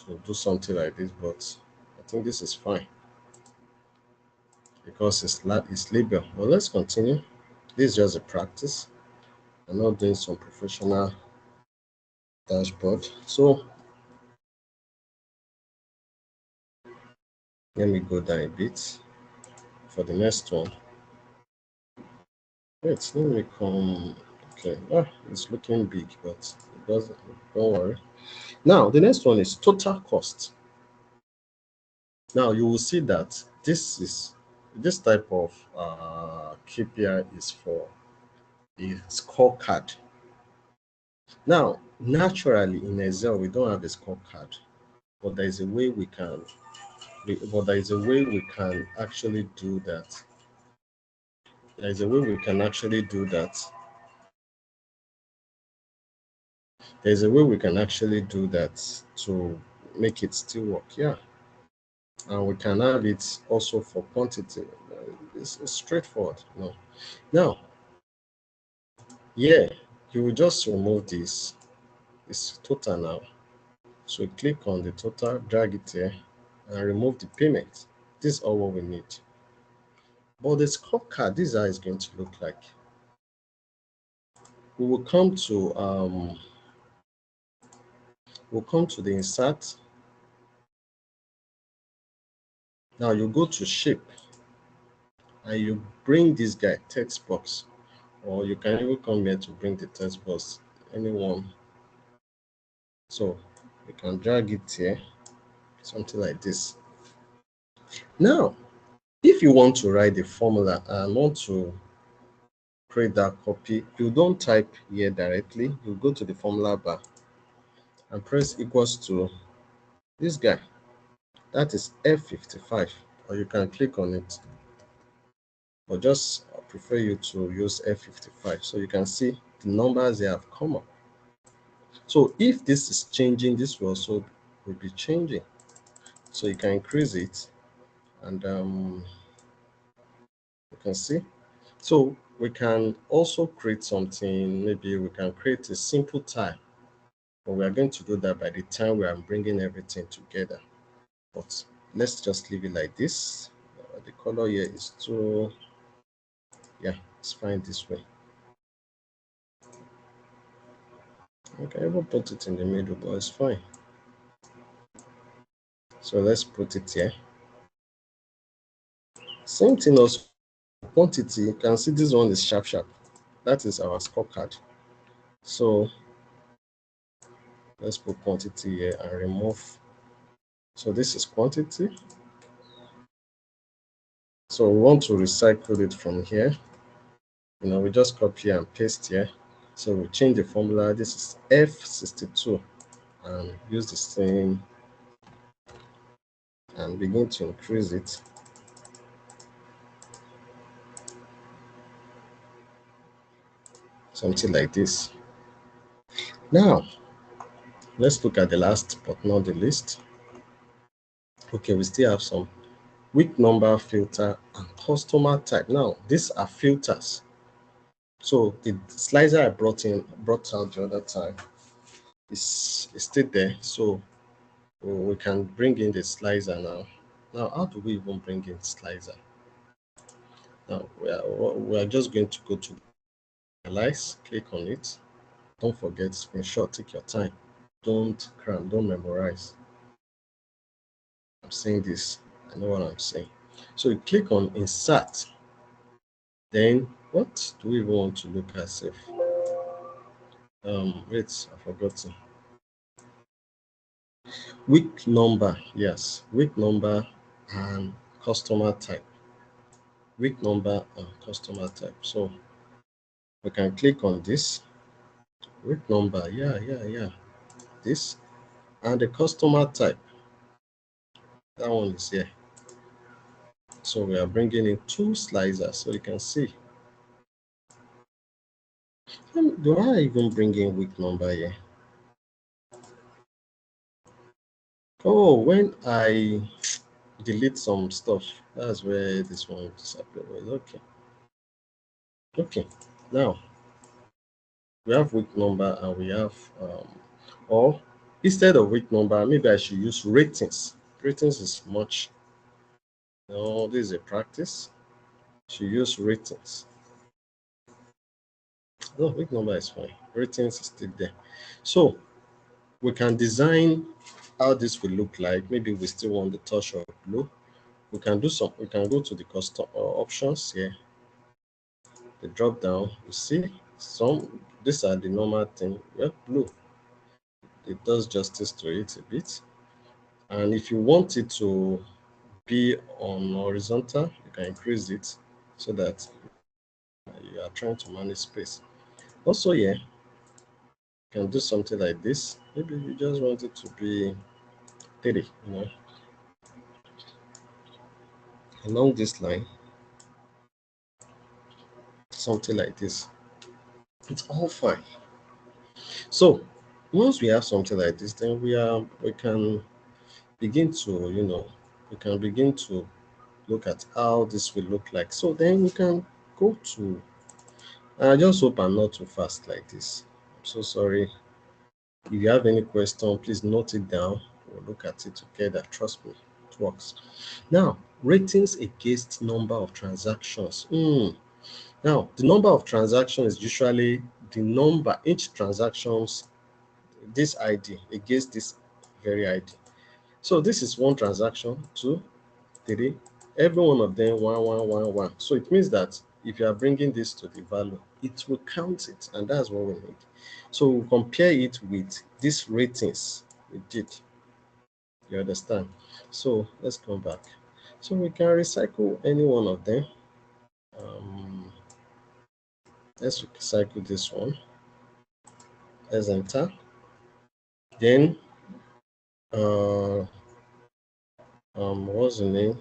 to do something like this. But I think this is fine because it's label. But let's continue. This is just a practice. I'm not doing some professional dashboard. So Let me go down a bit for the next one. Wait, let me come. Okay, it's looking big, but it doesn't. Don't worry. Now, the next one is total cost. Now, you will see that this type of KPI is for a scorecard. Now, naturally in Excel, we don't have a scorecard, but there is a way we can. But there is a way we can actually do that. There is a way we can actually do that. There's a way we can actually do that to make it still work. Yeah. And we can have it also for quantity. It's straightforward. No. Now, yeah, you will just remove this. It's total now. So click on the total, drag it here, and remove the payment. This is all what we need. But the scorecard, this is how it's going to look like. We will come to the insert. Now you go to shape and you bring this guy text box, or you can even come here to bring the text box, anyone. So you can drag it here, something like this. Now, if you want to write the formula and want to create that copy, you don't type here directly. You go to the formula bar and press equals to this guy. That is F55, or you can click on it. But just I prefer you to use F55 so you can see the numbers they have come up. So if this is changing, this will also will be changing. So you can increase it, and you can see. So we can also create something. Maybe we can create a simple tile, but we are going to do that by the time we are bringing everything together. But let's just leave it like this. The color here is too, yeah, it's fine this way. I can even put it in the middle, but it's fine. So let's put it here. Same thing also, quantity. You can see this one is sharp sharp. That is our scorecard. So let's put quantity here and remove. So this is quantity. So we want to recycle it from here. We just copy and paste here. So we change the formula. This is F62 and use the same and begin to increase it. Something like this. Now, let's look at the last but not the least. Okay, we still have some week number, filter, and customer type. Now, these are filters. So the slicer I brought out the other time is still there. So we can bring in the slicer now. Now, how do we even bring in slicer? Now, we are just going to go to analyze, click on it. Don't forget, screenshot, take your time. Don't cram, don't memorize. I'm saying this, I know what I'm saying. So you click on insert. Then what do we even want to look at? Safe. Wait, I've forgotten. Week number, yes, week number and customer type. Week number and customer type. So we can click on this. Week number, yeah. This and the customer type. That one is here. So we are bringing in two slicers so you can see. Do I even bring in week number here? Oh, when I delete some stuff, that's where this one disappeared. Okay. Okay. Now we have week number and we have or instead of week number, maybe I should use ratings. Ratings is much. No, this is a practice. Should use ratings. No, week number is fine. Ratings is still there. So we can design how this will look like. Maybe we still want the touch of blue. We can go to the custom options here, the drop down. You see some, these are the normal thing. Yeah, blue, it does justice to it a bit. And if you want it to be on horizontal, you can increase it so that you are trying to manage space. Also, yeah, you can do something like this. Maybe you just want it to be 30, along this line, something like this. It's all fine. So once we have something like this, then we can begin to, we can begin to look at how this will look like. So then we can go to, I just hope I'm not too fast like this. I'm so sorry. If you have any question, please note it down. We'll look at it together. Trust me, it works. Now, ratings against number of transactions. Now, the number of transactions is usually the number, each transactions, this ID against this very ID. So this is one transaction, two, three, every one of them, one, one, one, one. So it means that if you are bringing this to the value, it will count it, and that's what we need. So we'll compare it with these ratings we did. You understand? So let's come back. So we can recycle any one of them. Um, let's recycle this one. Let's enter. Then, what's the name?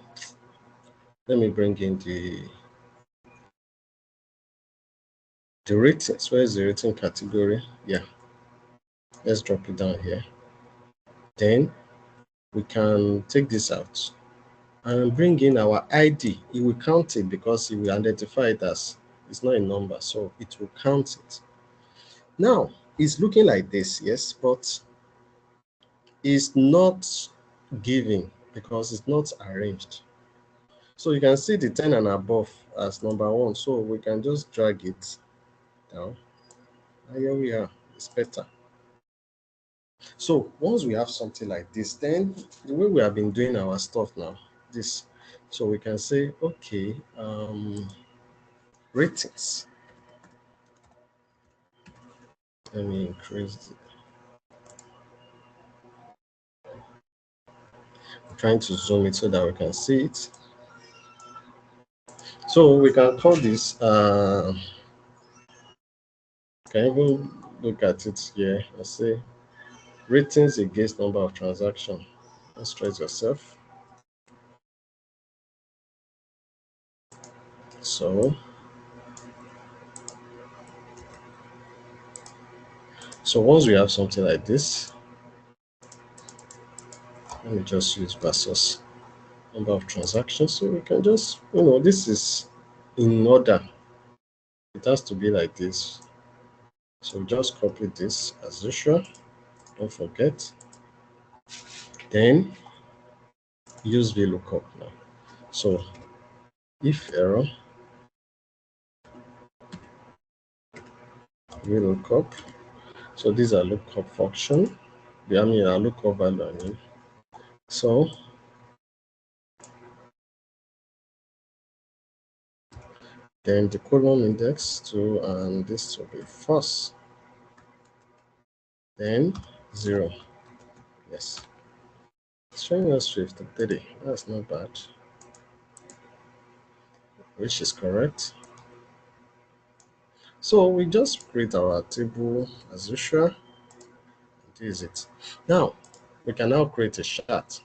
Let me bring in the ratings. Where is the rating category? Yeah, let's drop it down here. Then we can take this out and bring in our ID. It will count it because it will identify it as it's not a number, so it will count it. Now it's looking like this, yes, but it's not giving because it's not arranged. So you can see the 10 and above as number one. So we can just drag it down. And here we are. It's better. So once we have something like this, then the way we have been doing our stuff now, this, so we can say, okay, ratings. Let me increase it. I'm trying to zoom it so that we can see it. So we can call this, can even look at it here and say ratings against number of transactions. Let's try it yourself. So, so once we have something like this, let me just use versus number of transactions. So we can just, this is in order. It has to be like this. So just copy this as usual. Don't forget. Then use VLOOKUP now. So if error, VLOOKUP. So these are lookup function. I mean, our lookup value. I mean. So then the column index to, and this will be false. Then 0. Yes. It's showing us 53. That's not bad. Which is correct. So we just create our table as usual. This is it. Now we can now create a chart.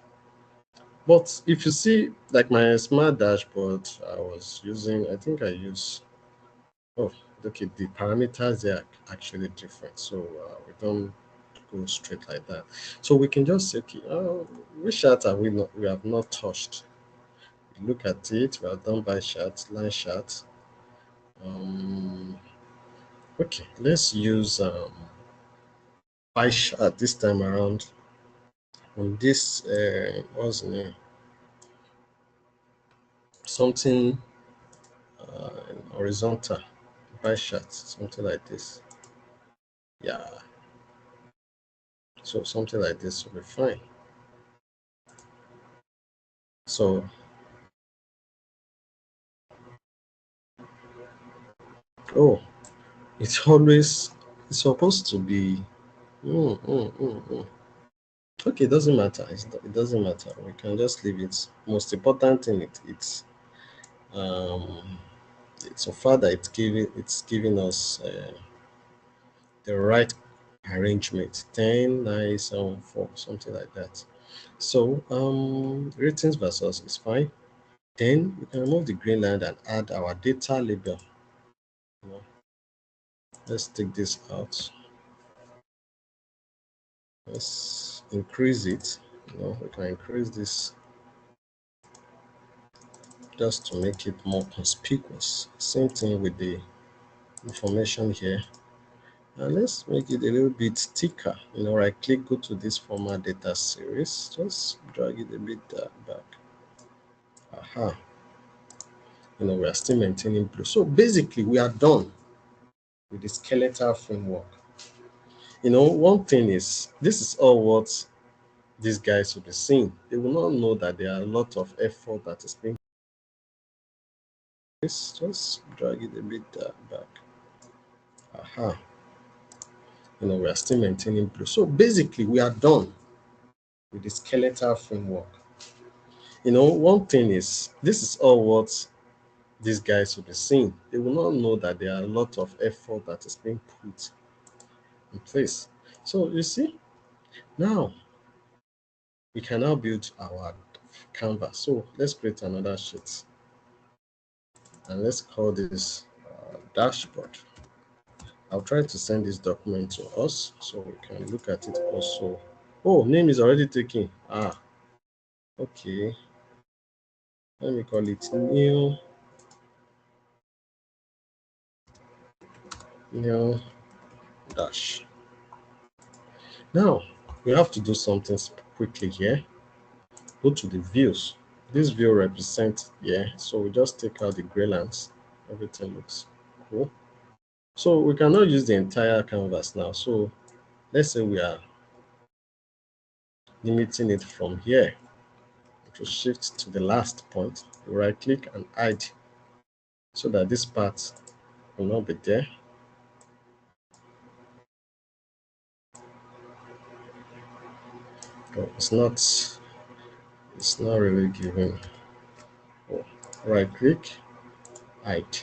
But if you see, like my smart dashboard, I was using, I think I use, oh, okay, the parameters they are actually different. So we don't go straight like that. So we can just say, okay, which chart are we have not touched? We look at it, we have done by chart, line chart. Okay, let's use pie chart this time around on this, what's the name? Something horizontal pie chart, something like this. Yeah, so something like this will be fine. So Oh, it's always it's supposed to be. Mm, mm, mm, mm. Okay, it doesn't matter. It doesn't matter. We can just leave it. Most important thing um so far that it's giving us the right arrangement 10 9 7 4 something like that. So ratings versus is fine. Then we can remove the green line and add our data label. You know, let's take this out. Let's increase it. We can increase this just to make it more conspicuous. Same thing with the information here. And let's make it a little bit thicker. Right click, go to this format data series. Just drag it a bit back. Aha. We are still maintaining blue. So basically, we are done with the skeletal framework. One thing is, this is all what these guys will be seeing. They will not know that there are a lot of effort that is being. Just drag it a bit back. Aha. We are still maintaining blue. So basically, we are done with the skeletal framework. One thing is, this is all what these guys will be seeing. They will not know that there are a lot of effort that is being put in place. So you see, now we can now build our canvas. So let's create another sheet and let's call this dashboard. I'll try to send this document to us so we can look at it also. Oh, name is already taken. Okay. Let me call it new dash. Now we have to do something quickly here. Go to the views. This view represents so we just take out the gray lines. Everything looks cool. So we cannot use the entire canvas now. So let's say we are limiting it from here. To shift to the last point, right click and hide so that this part will not be there. Oh, it's not really giving. Oh, right click, hide.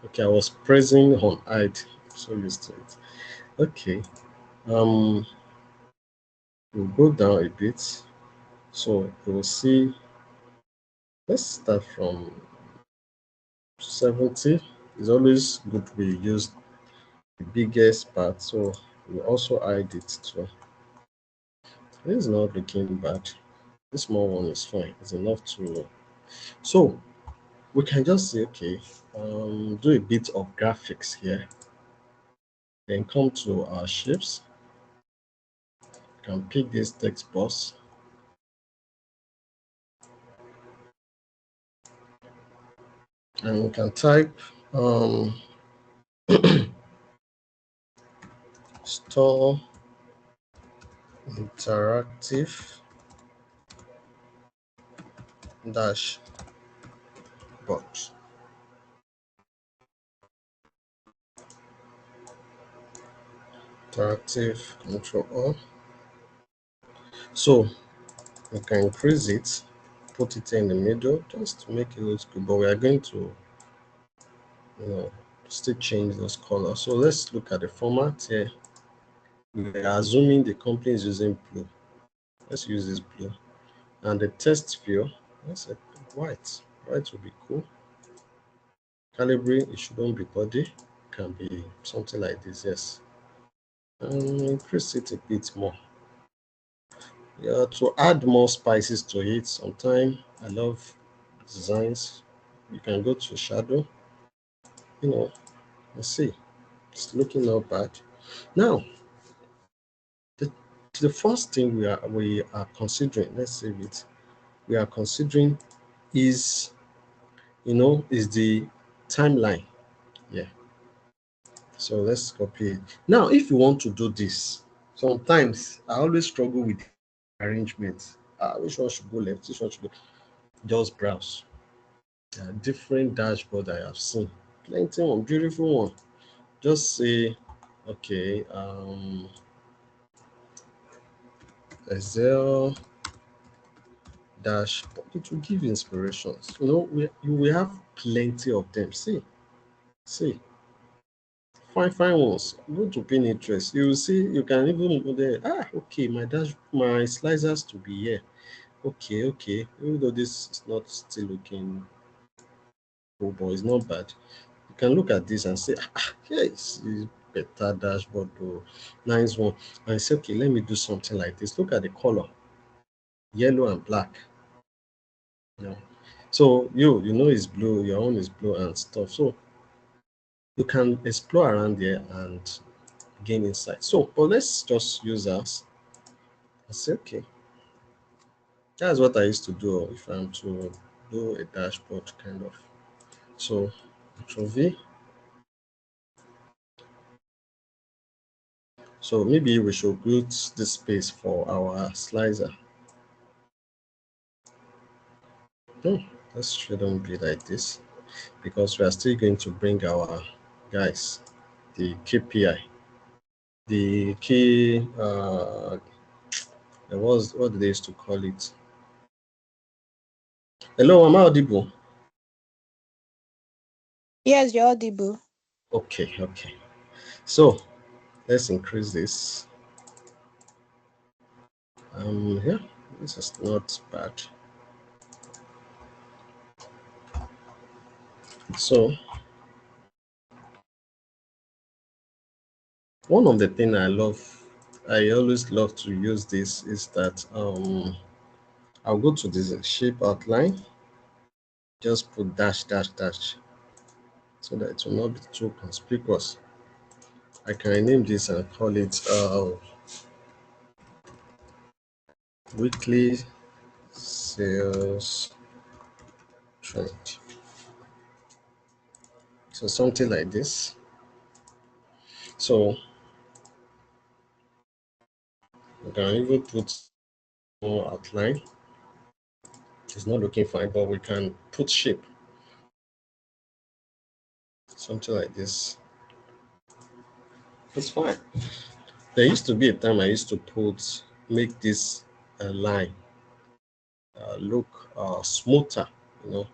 Okay, I was pressing on hide, so used to it. Okay, um, we'll go down a bit. So we will see, let's start from 70. It's always good we use the biggest part, so we also hide it too. This is not looking bad. This small one is fine. It's enough to. So we can just say, okay, do a bit of graphics here. Then come to our shapes. We can pick this text box. And we can type store interactive dash box. Interactive control all. So we can increase it, put it in the middle just to make it look good. But we are going to, you know, still change those colors. So let's look at the format here. We are assuming the company is using blue. Let's use this blue. And the text field, let's say white. White would be cool. Calibrate, it shouldn't be body. It can be something like this, yes. And increase it a bit more. Yeah, to add more spices to it, sometimes I love designs. You can go to shadow, you know, let's see. It's looking not bad. Now, the, the first thing we are considering, let's save it. We are considering is is the timeline. Yeah. So let's copy it. Now, if you want to do this, sometimes I always struggle with arrangement. Which one should go left? Which one should go? Just browse. There are different dashboard I have seen. Plenty one, beautiful one. Just say, okay, Excel dashboard. It will give inspirations. You will have plenty of them. See, fine ones. Go to Pinterest. You will see. You can even go there. Okay, my slicers to be here. Okay. Even though this is not still looking cool, but it's not bad. You can look at this and say, yes, it's better dashboard though. Nice one. And say, okay, let me do something like this. Look at the color, yellow and black. You know. So you know it's blue, your own is blue and stuff. So you can explore around there and gain insight. So, but let's just use us and say, okay, that's what I used to do if I'm to do a dashboard kind of. So, Control V. So maybe we should build this space for our slicer. Hmm, that shouldn't be like this because we are still going to bring our guys, the KPI, the key, what do they used to call it? Hello, am I audible? Yes, you're audible. Okay. So let's increase this. Yeah, this is not bad. So one of the thing I always love to use this is that I'll go to this shape outline, just put dash so that it will not be too conspicuous. I can rename this and call it weekly sales trend. So something like this. So we can even put more outline. It's not looking fine, but we can put shape, something like this. It's fine. There used to be a time I used to make this line look smoother, you know.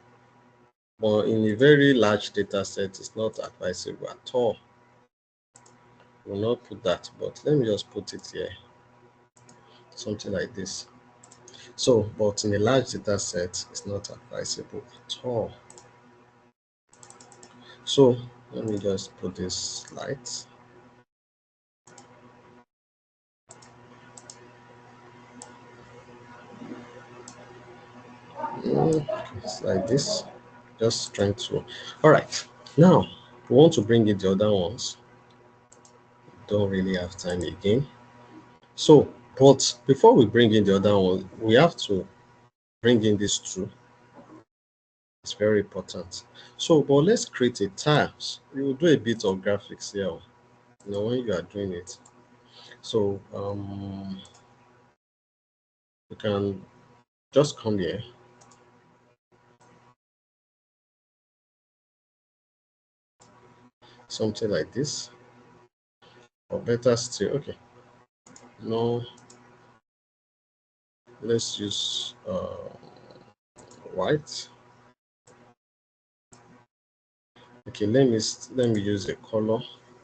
But in a very large data set, it's not advisable at all. We'll not put that, but let me just put it here, something like this. So, but in a large data set, it's not advisable at all. So, let me just put this light. It's like this. Just trying to. All right. Now, we want to bring in the other ones. Don't really have time again. So, but before we bring in the other one, we have to bring in these two. It's very important. So, but let's create a tabs. You will do a bit of graphics here, when you are doing it. So, you can just come here, something like this, or better still, okay. No, let's use white. Okay, let me use a color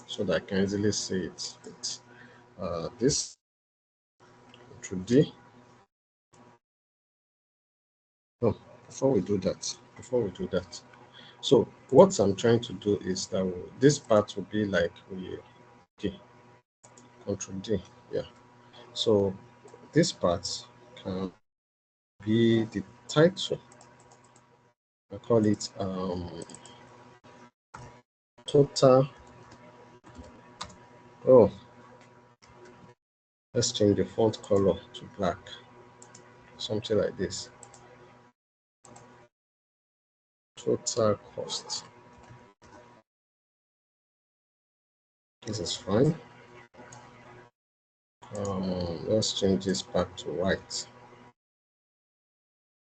so that I can easily see it. With, this Control D. Oh, before we do that, so what I'm trying to do is that this part will be like okay, Control D. Yeah. So this part can be the title. I call it total. Oh, let's change the font color to black, something like this. Total cost. This is fine. Let's change this back to white.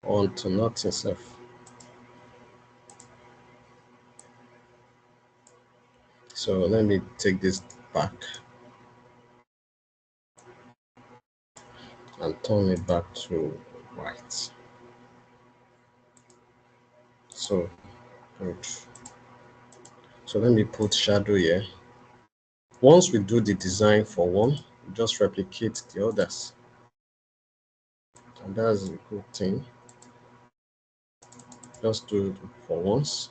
On to not itself. So let me take this back and turn it back to white. So good. So let me put shadow here. Once we do the design for one, just replicate the others. And that's a good thing. Just do it for once.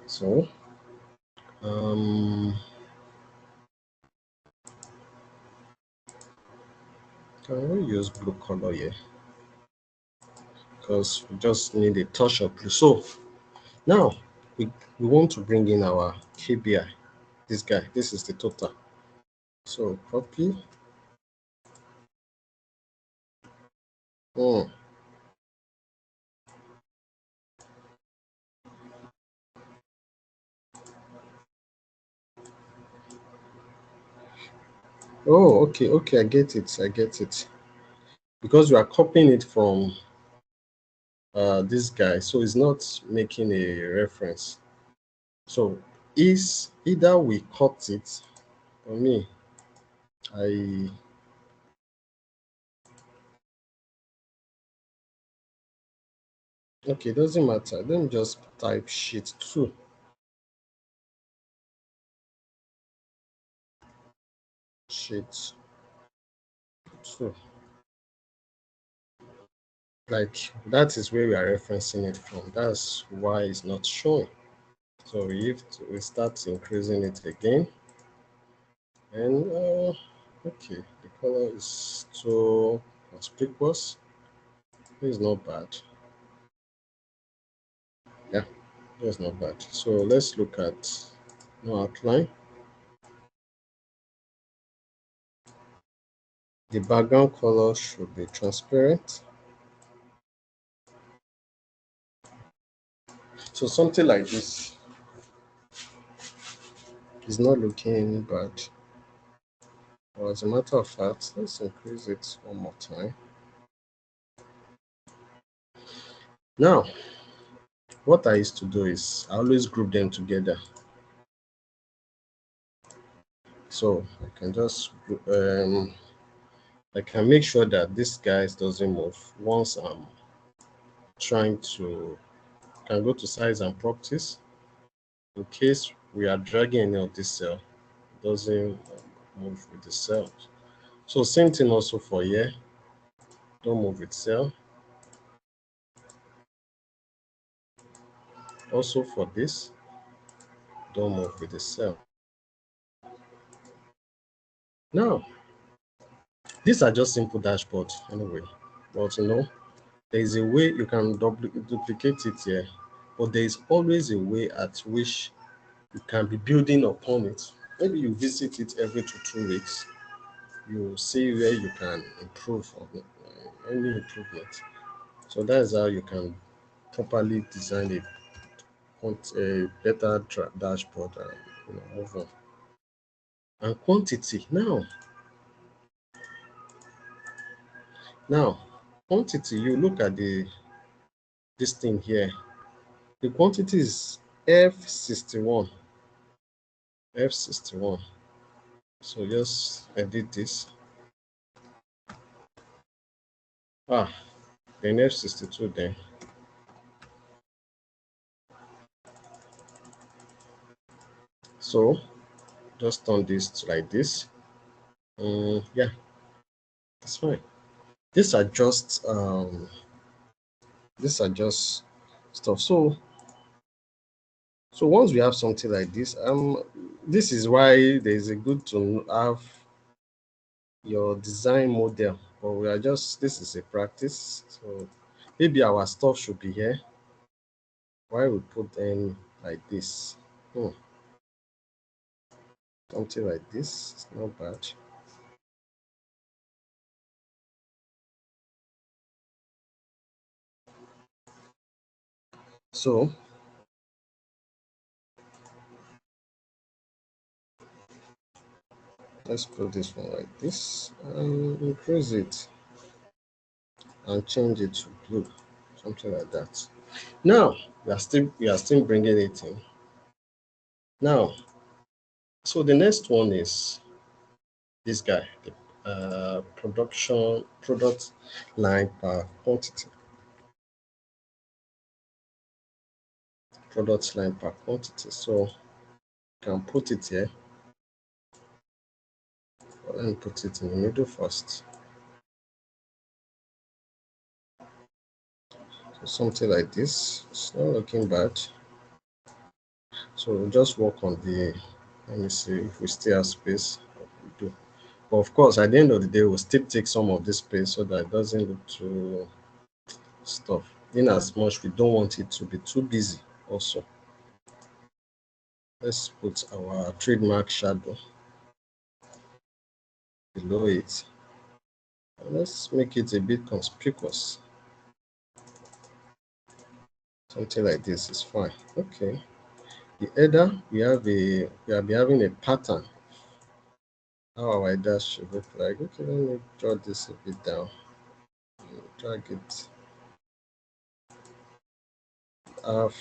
So can we use blue color here? Because we just need a touch of blue. So now we want to bring in our KBI. This guy, this is the total. So copy. Oh, okay, I get it. I get it. Because we are copying it from this guy, so it's not making a reference. So is either we cut it, for me, I okay, doesn't matter. Let me just type sheet 2. Sheet 2. Like that is where we are referencing it from. That's why it's not showing. So we start increasing it again. And okay, the color is too conspicuous. It's not bad. Yeah, it's not bad. So let's look at no outline. The background color should be transparent. So something like this is not looking bad. Or as a matter of fact, let's increase it one more time. Now, what I used to do is I always group them together. So I can make sure that this guy doesn't move. Once I'm trying to, can go to size and properties. In case we are dragging any of this cell, it doesn't move with the cell. So same thing also for here. Don't move with cell. Also for this, don't move with the cell. Now, these are just simple dashboards anyway. But there is a way you can duplicate it here, but there is always a way at which you can be building upon it. Maybe you visit it every 2 weeks. You see where you can improve on any improvement. So that's how you can properly design a better dashboard and move on. And quantity. Now, quantity. You look at this thing here. The quantity is F61. F61. So just edit this. Then F62 then. So just turn this to like this. Yeah, that's fine. These are just stuff. So once we have something like this is why there's a good to have your design model. But we are just this is a practice. So maybe our stuff should be here. Why we put them like this? Something like this. It's not bad. So let's put this one like this and increase it and change it to blue, something like that. Now we are still bringing it in. Now, so the next one is this guy, the product line per quantity. Product line per quantity. So you can put it here. Let me put it in the middle first. So something like this. It's not looking bad. So we'll just work on the, let me see if we still have space. We do. But of course, at the end of the day, we'll still take some of this space so that it doesn't look too stuff. In as much we don't want it to be too busy also. Let's put our trademark shadow below it. And let's make it a bit conspicuous. Something like this is fine. Okay. The header, we have having a pattern. How our header should look like. Okay, let me draw this a bit down. Drag it off.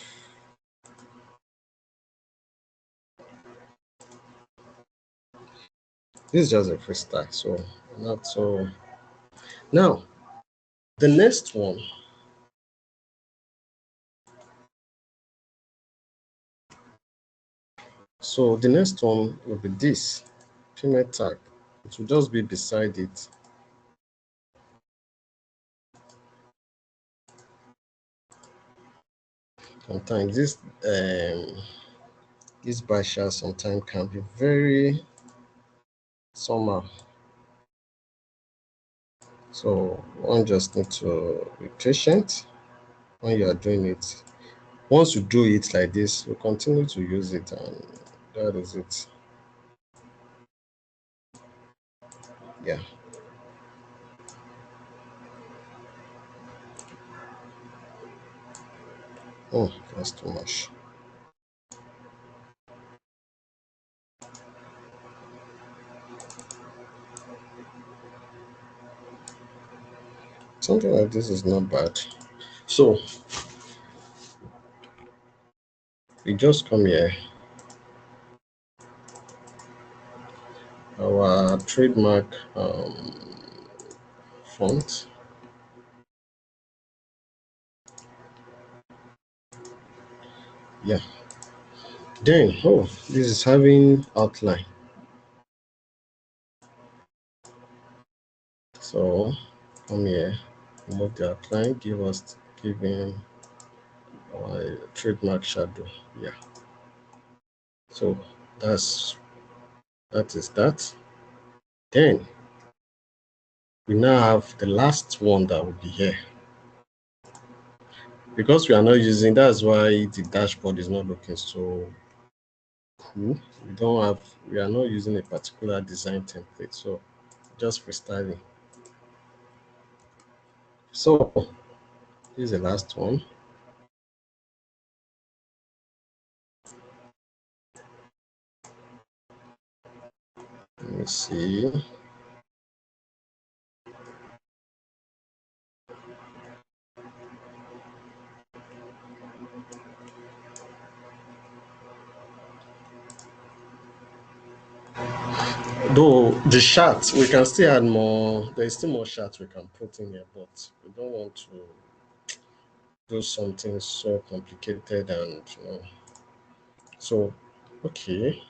This is just a freestyle, so not so. Now, the next one. So the next one will be this payment tag. It will just be beside it. Sometimes this bar chart sometimes can be very somehow. So one just need to be patient when you are doing it. Once you do it like this, you continue to use it, and that is it. Yeah. Oh, that's too much. Something like this is not bad. So we just come here, our trademark font. Yeah. Then, oh, this is having outline. So come here, remove the outline, give him our trademark shadow. Yeah. So that's that is that. Then we now have the last one that will be here. Because we are not using, that's why the dashboard is not looking so cool. We are not using a particular design template. So just freestyling. So this is the last one. Let me see. Though the chart, we can still add more. There's still more charts we can put in here, but we don't want to do something so complicated and so okay.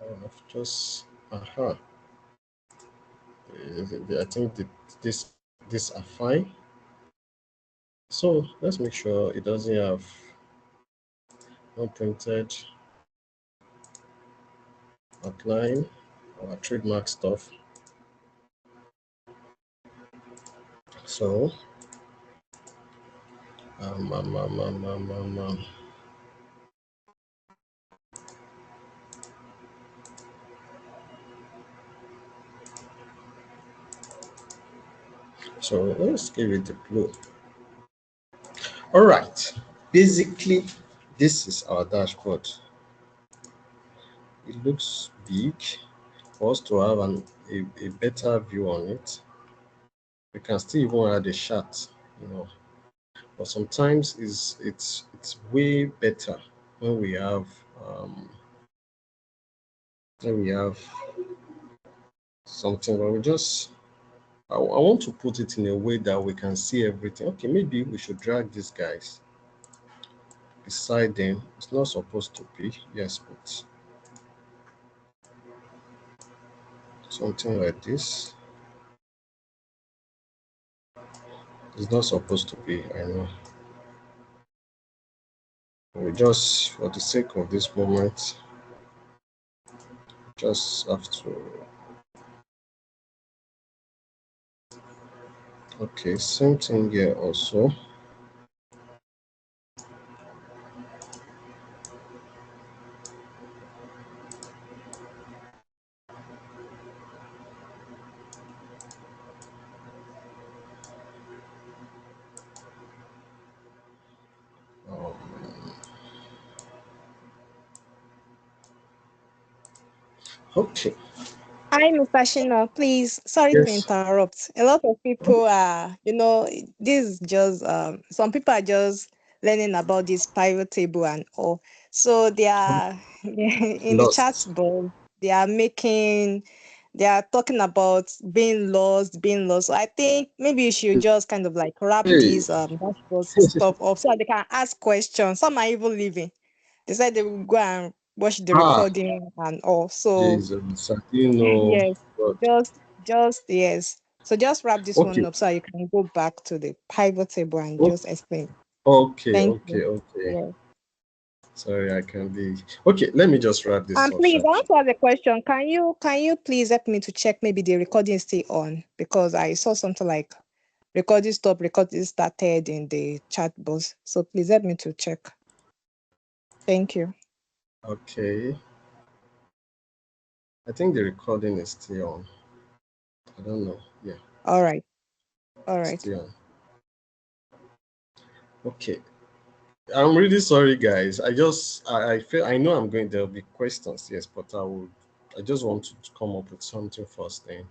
I've just I think this are fine. So let's make sure it doesn't have unprinted outline or trademark stuff. So um, um, um, um, um, um, um. So let's give it a blue. All right. Basically, this is our dashboard. It looks big. For us to have a better view on it, we can still even add a chart, But sometimes it's way better when um, we have something where we just I want to put it in a way that we can see everything. Okay, maybe we should drag these guys beside them. It's not supposed to be, yes, but something like this. It's not supposed to be, I know. We just, for the sake of this moment, just have to. Okay, same thing here also. Um, okay, Hi, Mr. Shina. Please, sorry to yes. interrupt. A lot of people are, this is just some people are just learning about this pivot table and all. So they are in the chat Lost. box, they are making they are talking about being lost. So I think maybe you should just kind of like wrap Hey, this dashboard stuff up so that they can ask questions. Some are even leaving. They said they will go and watch the ah, recording and all. So Jesus, I didn't know. yes, But yes. So just wrap this one okay, up so you can go back to the pivot table and o- just explain. okay, Thank okay, you. okay. Yes. Sorry, I can be. Okay, let me just wrap this And up please, I sharply. want to ask a question. Can you please help me to check maybe the recording is still on? Because I saw something like recording stop, recording started in the chat box. So please help me to check. Thank you. Okay, I think the recording is still on. I don't know. Yeah, All right. All right. still on. Okay, I'm really sorry, guys. I feel I know I'm going. There'll be questions, yes, but I just want to come up with something first. Then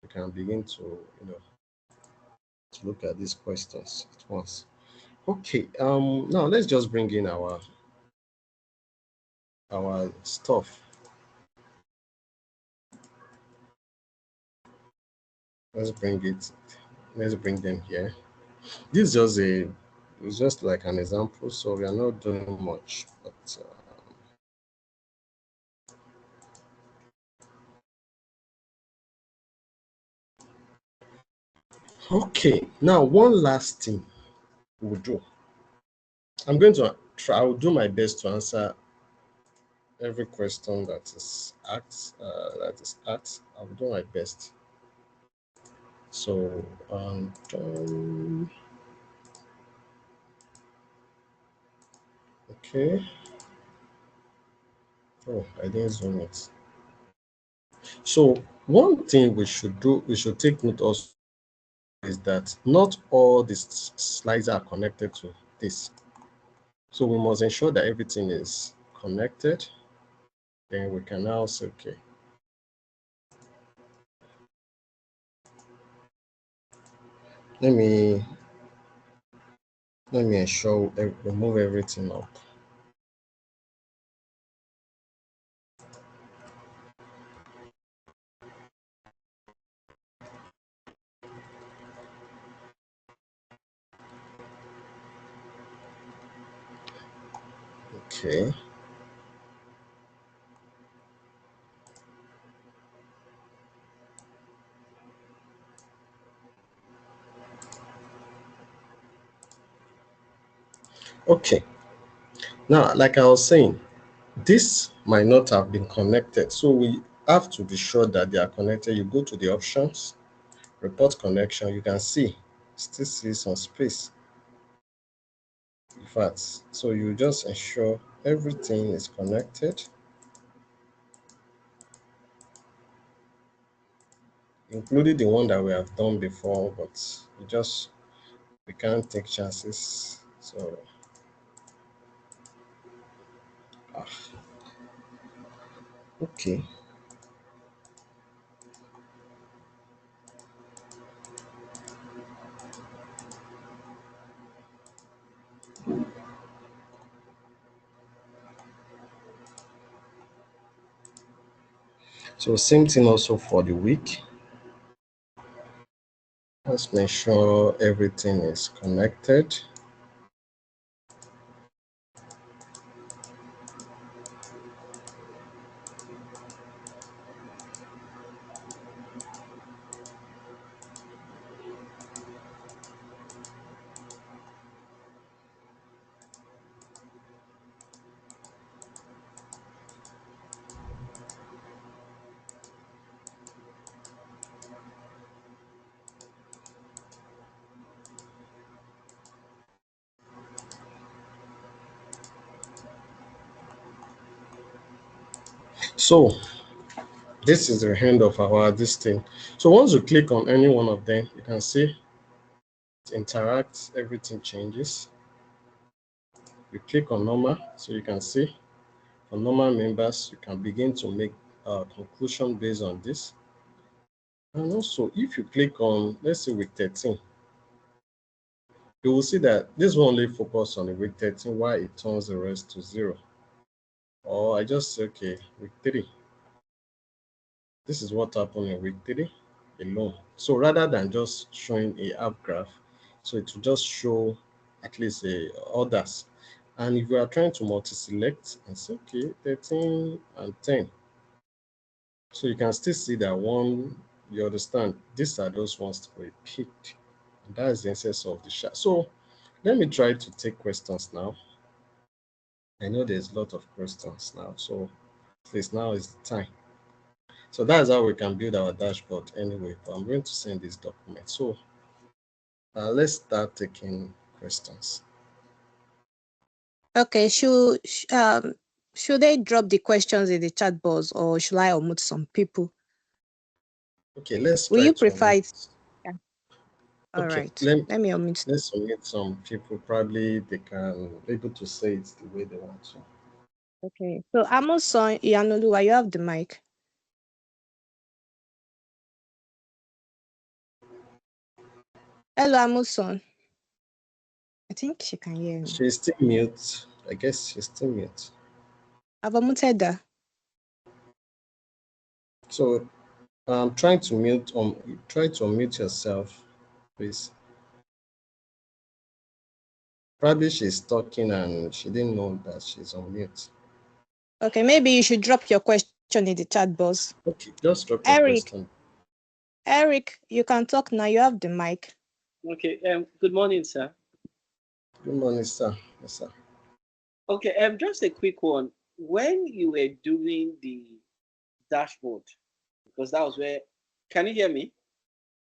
we can begin to to look at these questions at once. Okay. Now let's just bring in our stuff. Let's bring it. Let's bring them here. This is just a. It's just like an example, so we are not doing much. But okay. Now one last thing we'll do. I'm going to try. I will do my best to answer every question that is asked. I will do my best. So, okay. Oh, I didn't zoom it. So, one thing we should do, we should take note also is that not all these slides are connected to this. So, we must ensure that everything is connected. Then we can now say, okay, let me let me ensure remove everything up. Okay. Okay. Now, like I was saying, this might not have been connected. So we have to be sure that they are connected. You go to the options, report connection, you can see, still see some space. In fact, so you just ensure everything is connected, including the one that we have done before, but we can't take chances. So, ah, okay. So same thing also for the week. Let's make sure everything is connected. So this is the end of our this thing. So once you click on any one of them, you can see it interacts, everything changes. You click on normal, so you can see for normal members, you can begin to make a conclusion based on this. And also, if you click on, let's say week 13, you will see that this will only focus on the week 13, while it turns the rest to zero. Or I just say, okay, week 3. This is what happened in week 3 alone. So rather than just showing a half graph, so it will just show at least others. And if you are trying to multi-select and say, okay, 13 and 10, so you can still see that one, you understand, these are those ones that were picked. And that is the essence of the chart. So let me try to take questions now. I know there's a lot of questions now, so at least now is the time. So that's how we can build our dashboard anyway. But I'm going to send this document. So let's start taking questions. Okay, should they drop the questions in the chat box or should I omit some people? Okay, let's Will try you to prefer omit. it? Yeah. All Okay, right. Let me omit. let's omit some people. Probably they can able to say it the way they want to. Okay. So Amoson Iyanoluwa, you have the mic. Hello, Amoson. I think she can hear me. She's still mute. I guess she's still mute. I've unmuted her. So I'm trying to mute try to unmute yourself, please. Probably she's talking and she didn't know that she's on mute. Okay, maybe you should drop your question in the chat box. Okay, just drop your Eric, question. Eric, you can talk now. You have the mic. Okay. Good morning, sir. Good morning, sir. Yes, sir. Okay. Just a quick one. When you were doing the dashboard, because that was where. Can you hear me?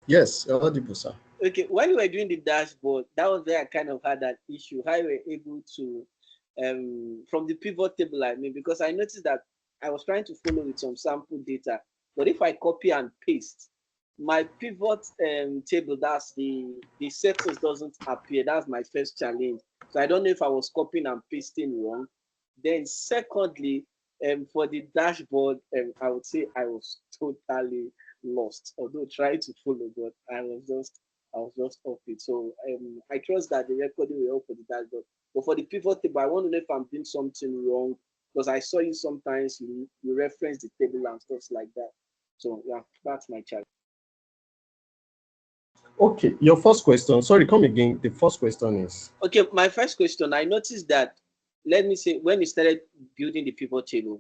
Yes, you're audible, sir. Okay. When you were doing the dashboard, that was where I kind of had that issue. How you were able to, from the pivot table, I mean, because I noticed that I was trying to follow with some sample data, but if I copy and paste, my pivot table, that's the settings doesn't appear. That's my first challenge. So I don't know if I was copying and pasting wrong. Then secondly, for the dashboard, I would say I was totally lost. Although trying to follow, but I was just off it. So I trust that the recording will help for the dashboard. But for the pivot table, I want to know if I'm doing something wrong because I saw you sometimes you reference the table and stuff like that. So yeah, that's my challenge. Okay, your first question. Sorry, come again. The first question is. Okay, my first question, I noticed that, let me say, when you started building the pivot table,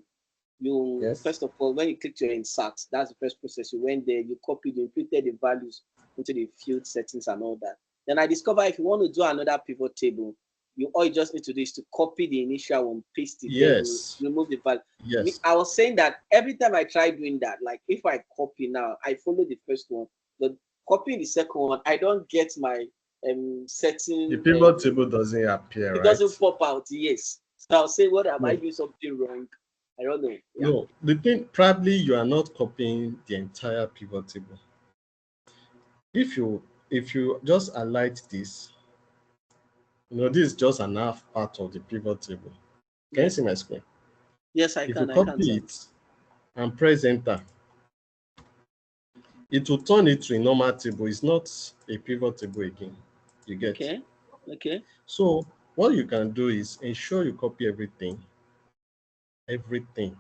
you Yes. first of all, when you clicked your insert, that's the first process. You went there, you copied, you inputted the values into the field settings and all that. Then I discovered if you want to do another pivot table, all you just need to do is to copy the initial one, paste it, then you Yes. remove the value. Yes. I was saying that every time I try doing that, like if I copy now, I follow the first one, but copying the second one, I don't get my setting. The pivot table doesn't appear, It right? doesn't pop out. Yes. So I'll say, what am I No. doing something wrong? I don't know. Yeah. No. The thing, probably you are not copying the entire pivot table. If you just highlight this, this is just an half part of the pivot table. Can you Yes. see my screen? Yes, I If you can. I can, copy sir. it and press enter, it will turn it to a normal table. It's not a pivot table again. You get. Okay. Okay. So what you can do is ensure you copy everything, everything.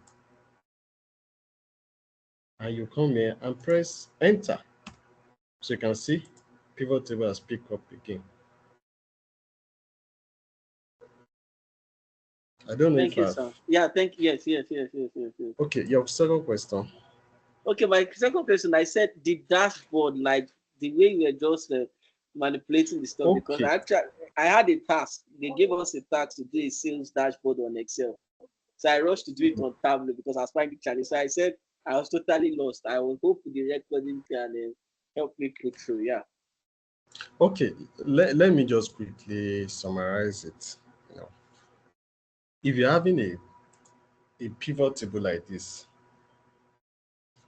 and you come here and press enter. So you can see pivot table has picked up again. I don't know Thank if you, I've. sir. Yeah, thank you. Yes. Okay, your second question. Okay, my second question, I said the dashboard, like the way we were just manipulating the stuff, because Okay, I had a task. They gave us a task to do a sales dashboard on Excel. So I rushed to do it on Tableau because I was finding the challenge. So I said I was totally lost. I will hope the recording can help me put through. Yeah. okay. Let me just quickly summarize it. You know, if you're having a pivot table like this,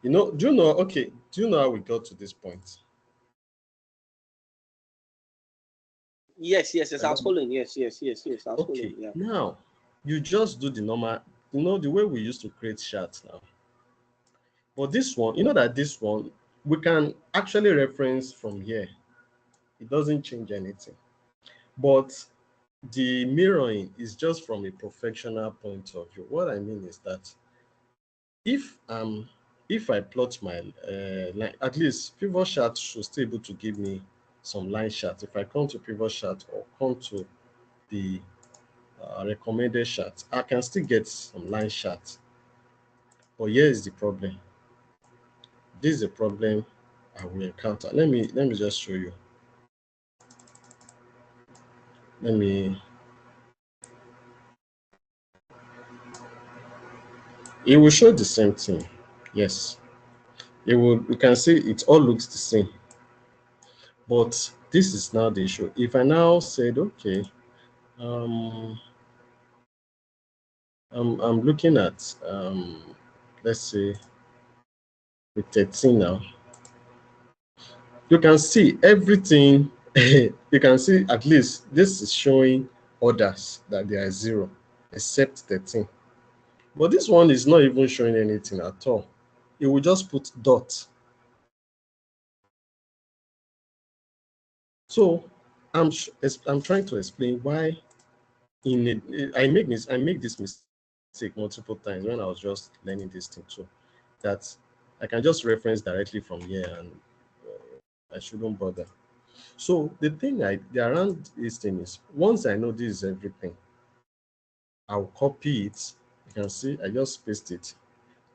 do you know? Okay, do you know how we got to this point? Yes. I was Hello? following. Yes. I was Okay, following. Yeah. now you just do the normal, the way we used to create charts now. But this one, that this one, we can actually reference from here. It doesn't change anything. But the mirroring is just from a professional point of view. What I mean is that if if I plot my line, at least pivot chart should still able to give me some line chart. If I come to pivot chart or come to the recommended chart, I can still get some line chart. But here is the problem. This is the problem I will encounter. Let me just show you. Let me. It will show the same thing. Yes, it will. You can see it all looks the same. But this is now the issue. If I now said, okay, um, I'm looking at let's say with 13 now, you can see everything. You can see at least this is showing orders that they are zero, except 13. But this one is not even showing anything at all. It will just put dot. So I'm trying to explain why I make this mistake multiple times when I was just learning this thing too. That I can just reference directly from here and I shouldn't bother. So the around this thing is once I know this is everything, I'll copy it. You can see I just paste it.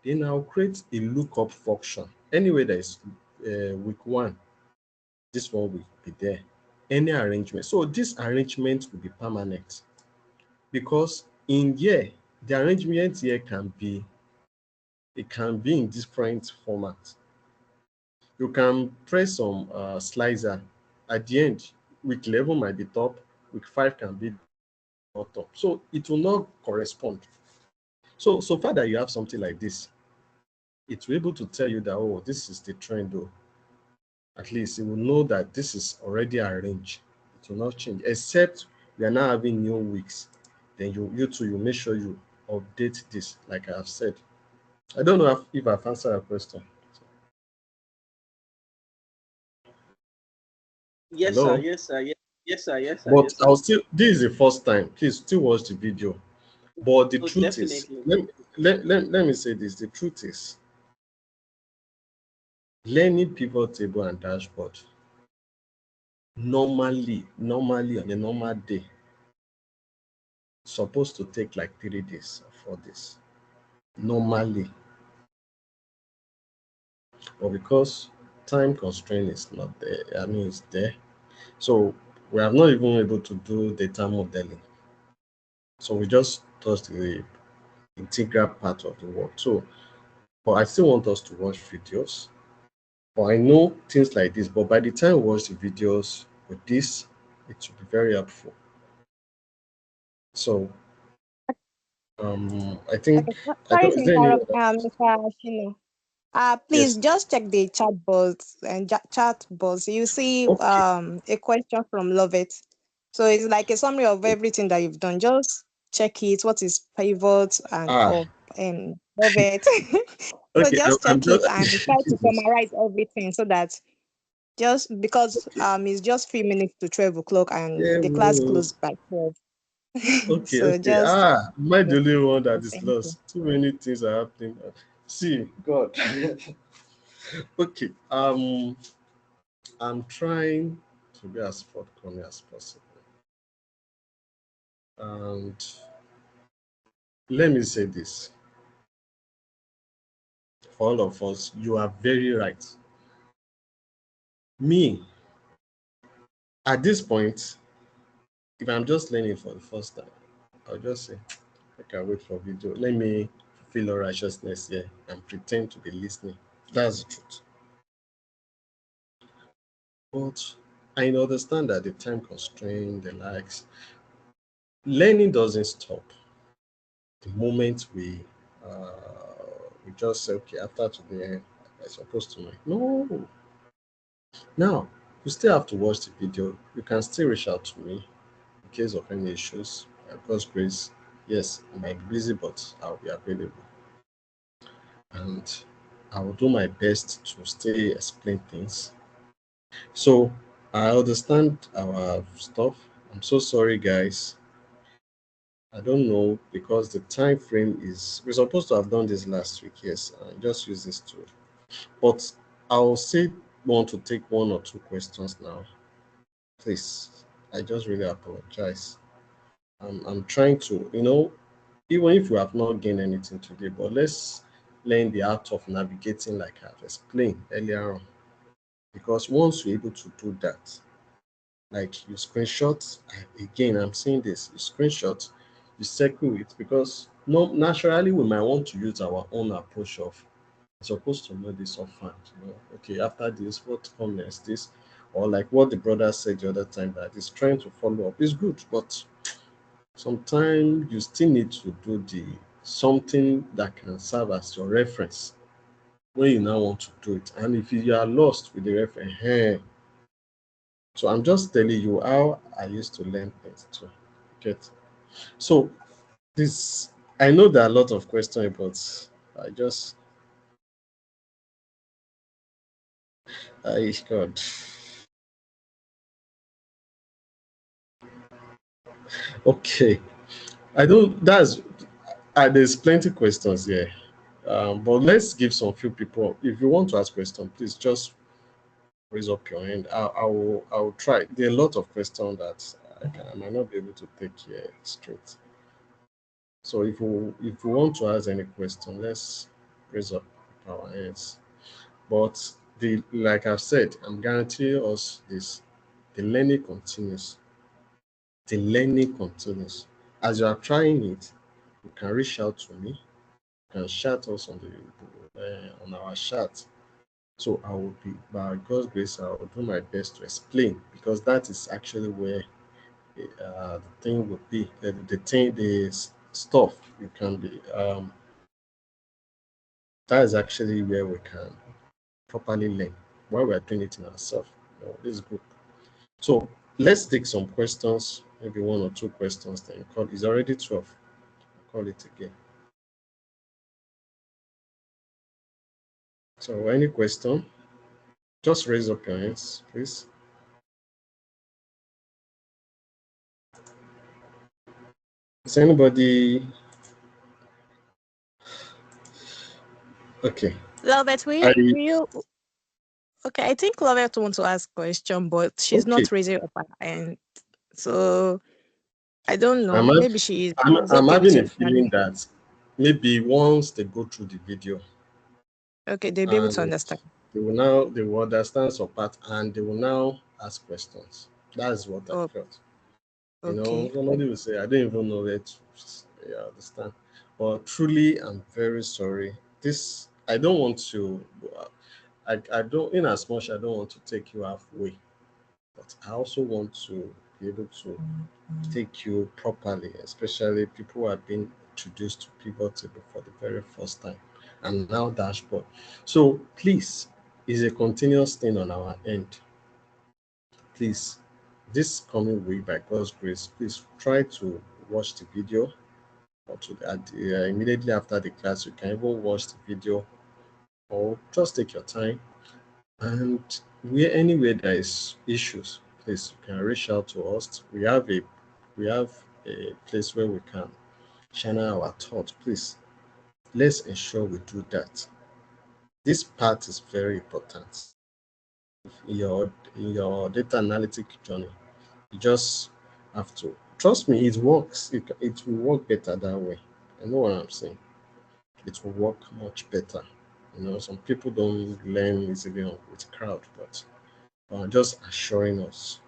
Then I'll create a lookup function. Anyway, there is week one, this one will be there. Any arrangement. So this arrangement will be permanent because in here, the arrangement here can be in different formats. You can press some slicer at the end. Week 11 might be top, week 5 can be not top. So it will not correspond. So far that you have something like this, it will be able to tell you that, oh, this is the trend though. At least it will know that this is already arranged. It will not change, except we are now having new weeks. Then you too, you make sure you update this, like I have said. I don't know if I've answered your question. Yes, sir. Hello? Yes, sir. But Yes, sir. I'll still, this is the first time. Please still watch the video. But the Oh, truth is, definitely. let me say this. The truth is, learning pivot table and dashboard normally on a normal day, supposed to take like 3 days or 4 days. Normally. But because time constraint is not there, I mean it's there. So we are not even able to do data modeling. So we just touched the integral part of the work. So, but I still want us to watch videos. But I know things like this, but by the time we watch the videos with this, it will be very helpful. So I think Okay, I sorry don't to is there any interrupt, other Mr. Shino. yes. Please just check the chat box and chat box. You see Okay. a question from Love It. So it's like a summary of everything that you've done. Just check it. What is pivot and Ah, or Love It. So okay. just I'm check just it and try to this. summarize everything so that just because Okay. it's just 3 minutes to 12 o'clock and Yeah, the class well, closed by 12. So okay. just Am I the only one that is thank you. lost? Too many things are happening. See, God. Okay. I'm trying to be as forthcoming as possible. And let me say this for all of us, you are very right. Me, at this point, if I'm just learning for the first time, I'll just say, I can wait for video. Let me feel all righteousness here and pretend to be listening. That's the truth. But I understand that the time constraint, the likes, learning doesn't stop the moment uh, we just say, okay, after today, I'm supposed to know. No. Now, you still have to watch the video. You can still reach out to me in case of any issues. By God's grace, yes, I might be busy, but I'll be available. And I will do my best to stay explain things. So I understand our stuff. I'm so sorry, guys. I don't know because the time frame is we're supposed to have done this last week, yes. I just use this tool. But I'll say want to take one or two questions now. Please. I just really apologize. I'm trying to, even if we have not gained anything today, but let's learn the art of navigating like I've explained earlier on. Because once you're able to do that, like you screenshot, again, I'm saying this, you screenshot, you circle it, because no, naturally we might want to use our own approach of supposed to know this offhand, okay, after this, what comes next, this, or like what the brother said the other time that he's trying to follow up is good, but sometimes you still need to do the something that can serve as your reference when you now want to do it. And if you are lost with the reference, hey, so I'm just telling you how I used to learn things to get. So this, I know there are a lot of questions, but I God. Okay, I don't. There's plenty questions here, but let's give some few people. If you want to ask questions, please just raise up your hand. I will try. There are a lot of questions that I might not be able to take here straight. So if you want to ask any question, let's raise up our hands. But the like I've said, I'm guaranteeing us this: the learning continues. The learning continues. As you are trying it, you can reach out to me. You can chat us on our chat. So I will be, by God's grace, I will do my best to explain because that is actually where the thing would be. The stuff you can be. That is actually where we can properly learn while we are doing it in ourselves. This group. So let's take some questions, maybe one or two questions. Then call. It's already 12. Call it again. So any question? Just raise up your hands, please. Is anybody okay? Lovett, I will you okay, I think Lovett wants to ask question, but she's okay. not raising up her hand. So I don't I'm know. hav- Maybe I'm, is I'm okay with having a you. feeling that maybe once they go through the video Okay, they'll be able to and understand. they will understand some part and they will now ask questions. That's what I Oh, felt. okay. Somebody will say, I don't even know where to understand. But truly, I'm very sorry. This I don't want to. I don't. In as much, I don't want to take you halfway, but I also want to be able to take you properly, especially people who have been introduced to pivot table for the very first time and now dashboard. So please, is a continuous thing on our end. Please, this coming week by God's grace, please try to watch the video or immediately after the class. You can even watch the video or just take your time. And anywhere there is issues, please you can reach out to us. We have a place where we can channel our thoughts. Please let's ensure we do that. This part is very important in your data analytic journey. You just have to trust me. It works. It will work better that way. I know what I'm saying. It will work much better. Some people don't learn easily with crowd, but just assuring us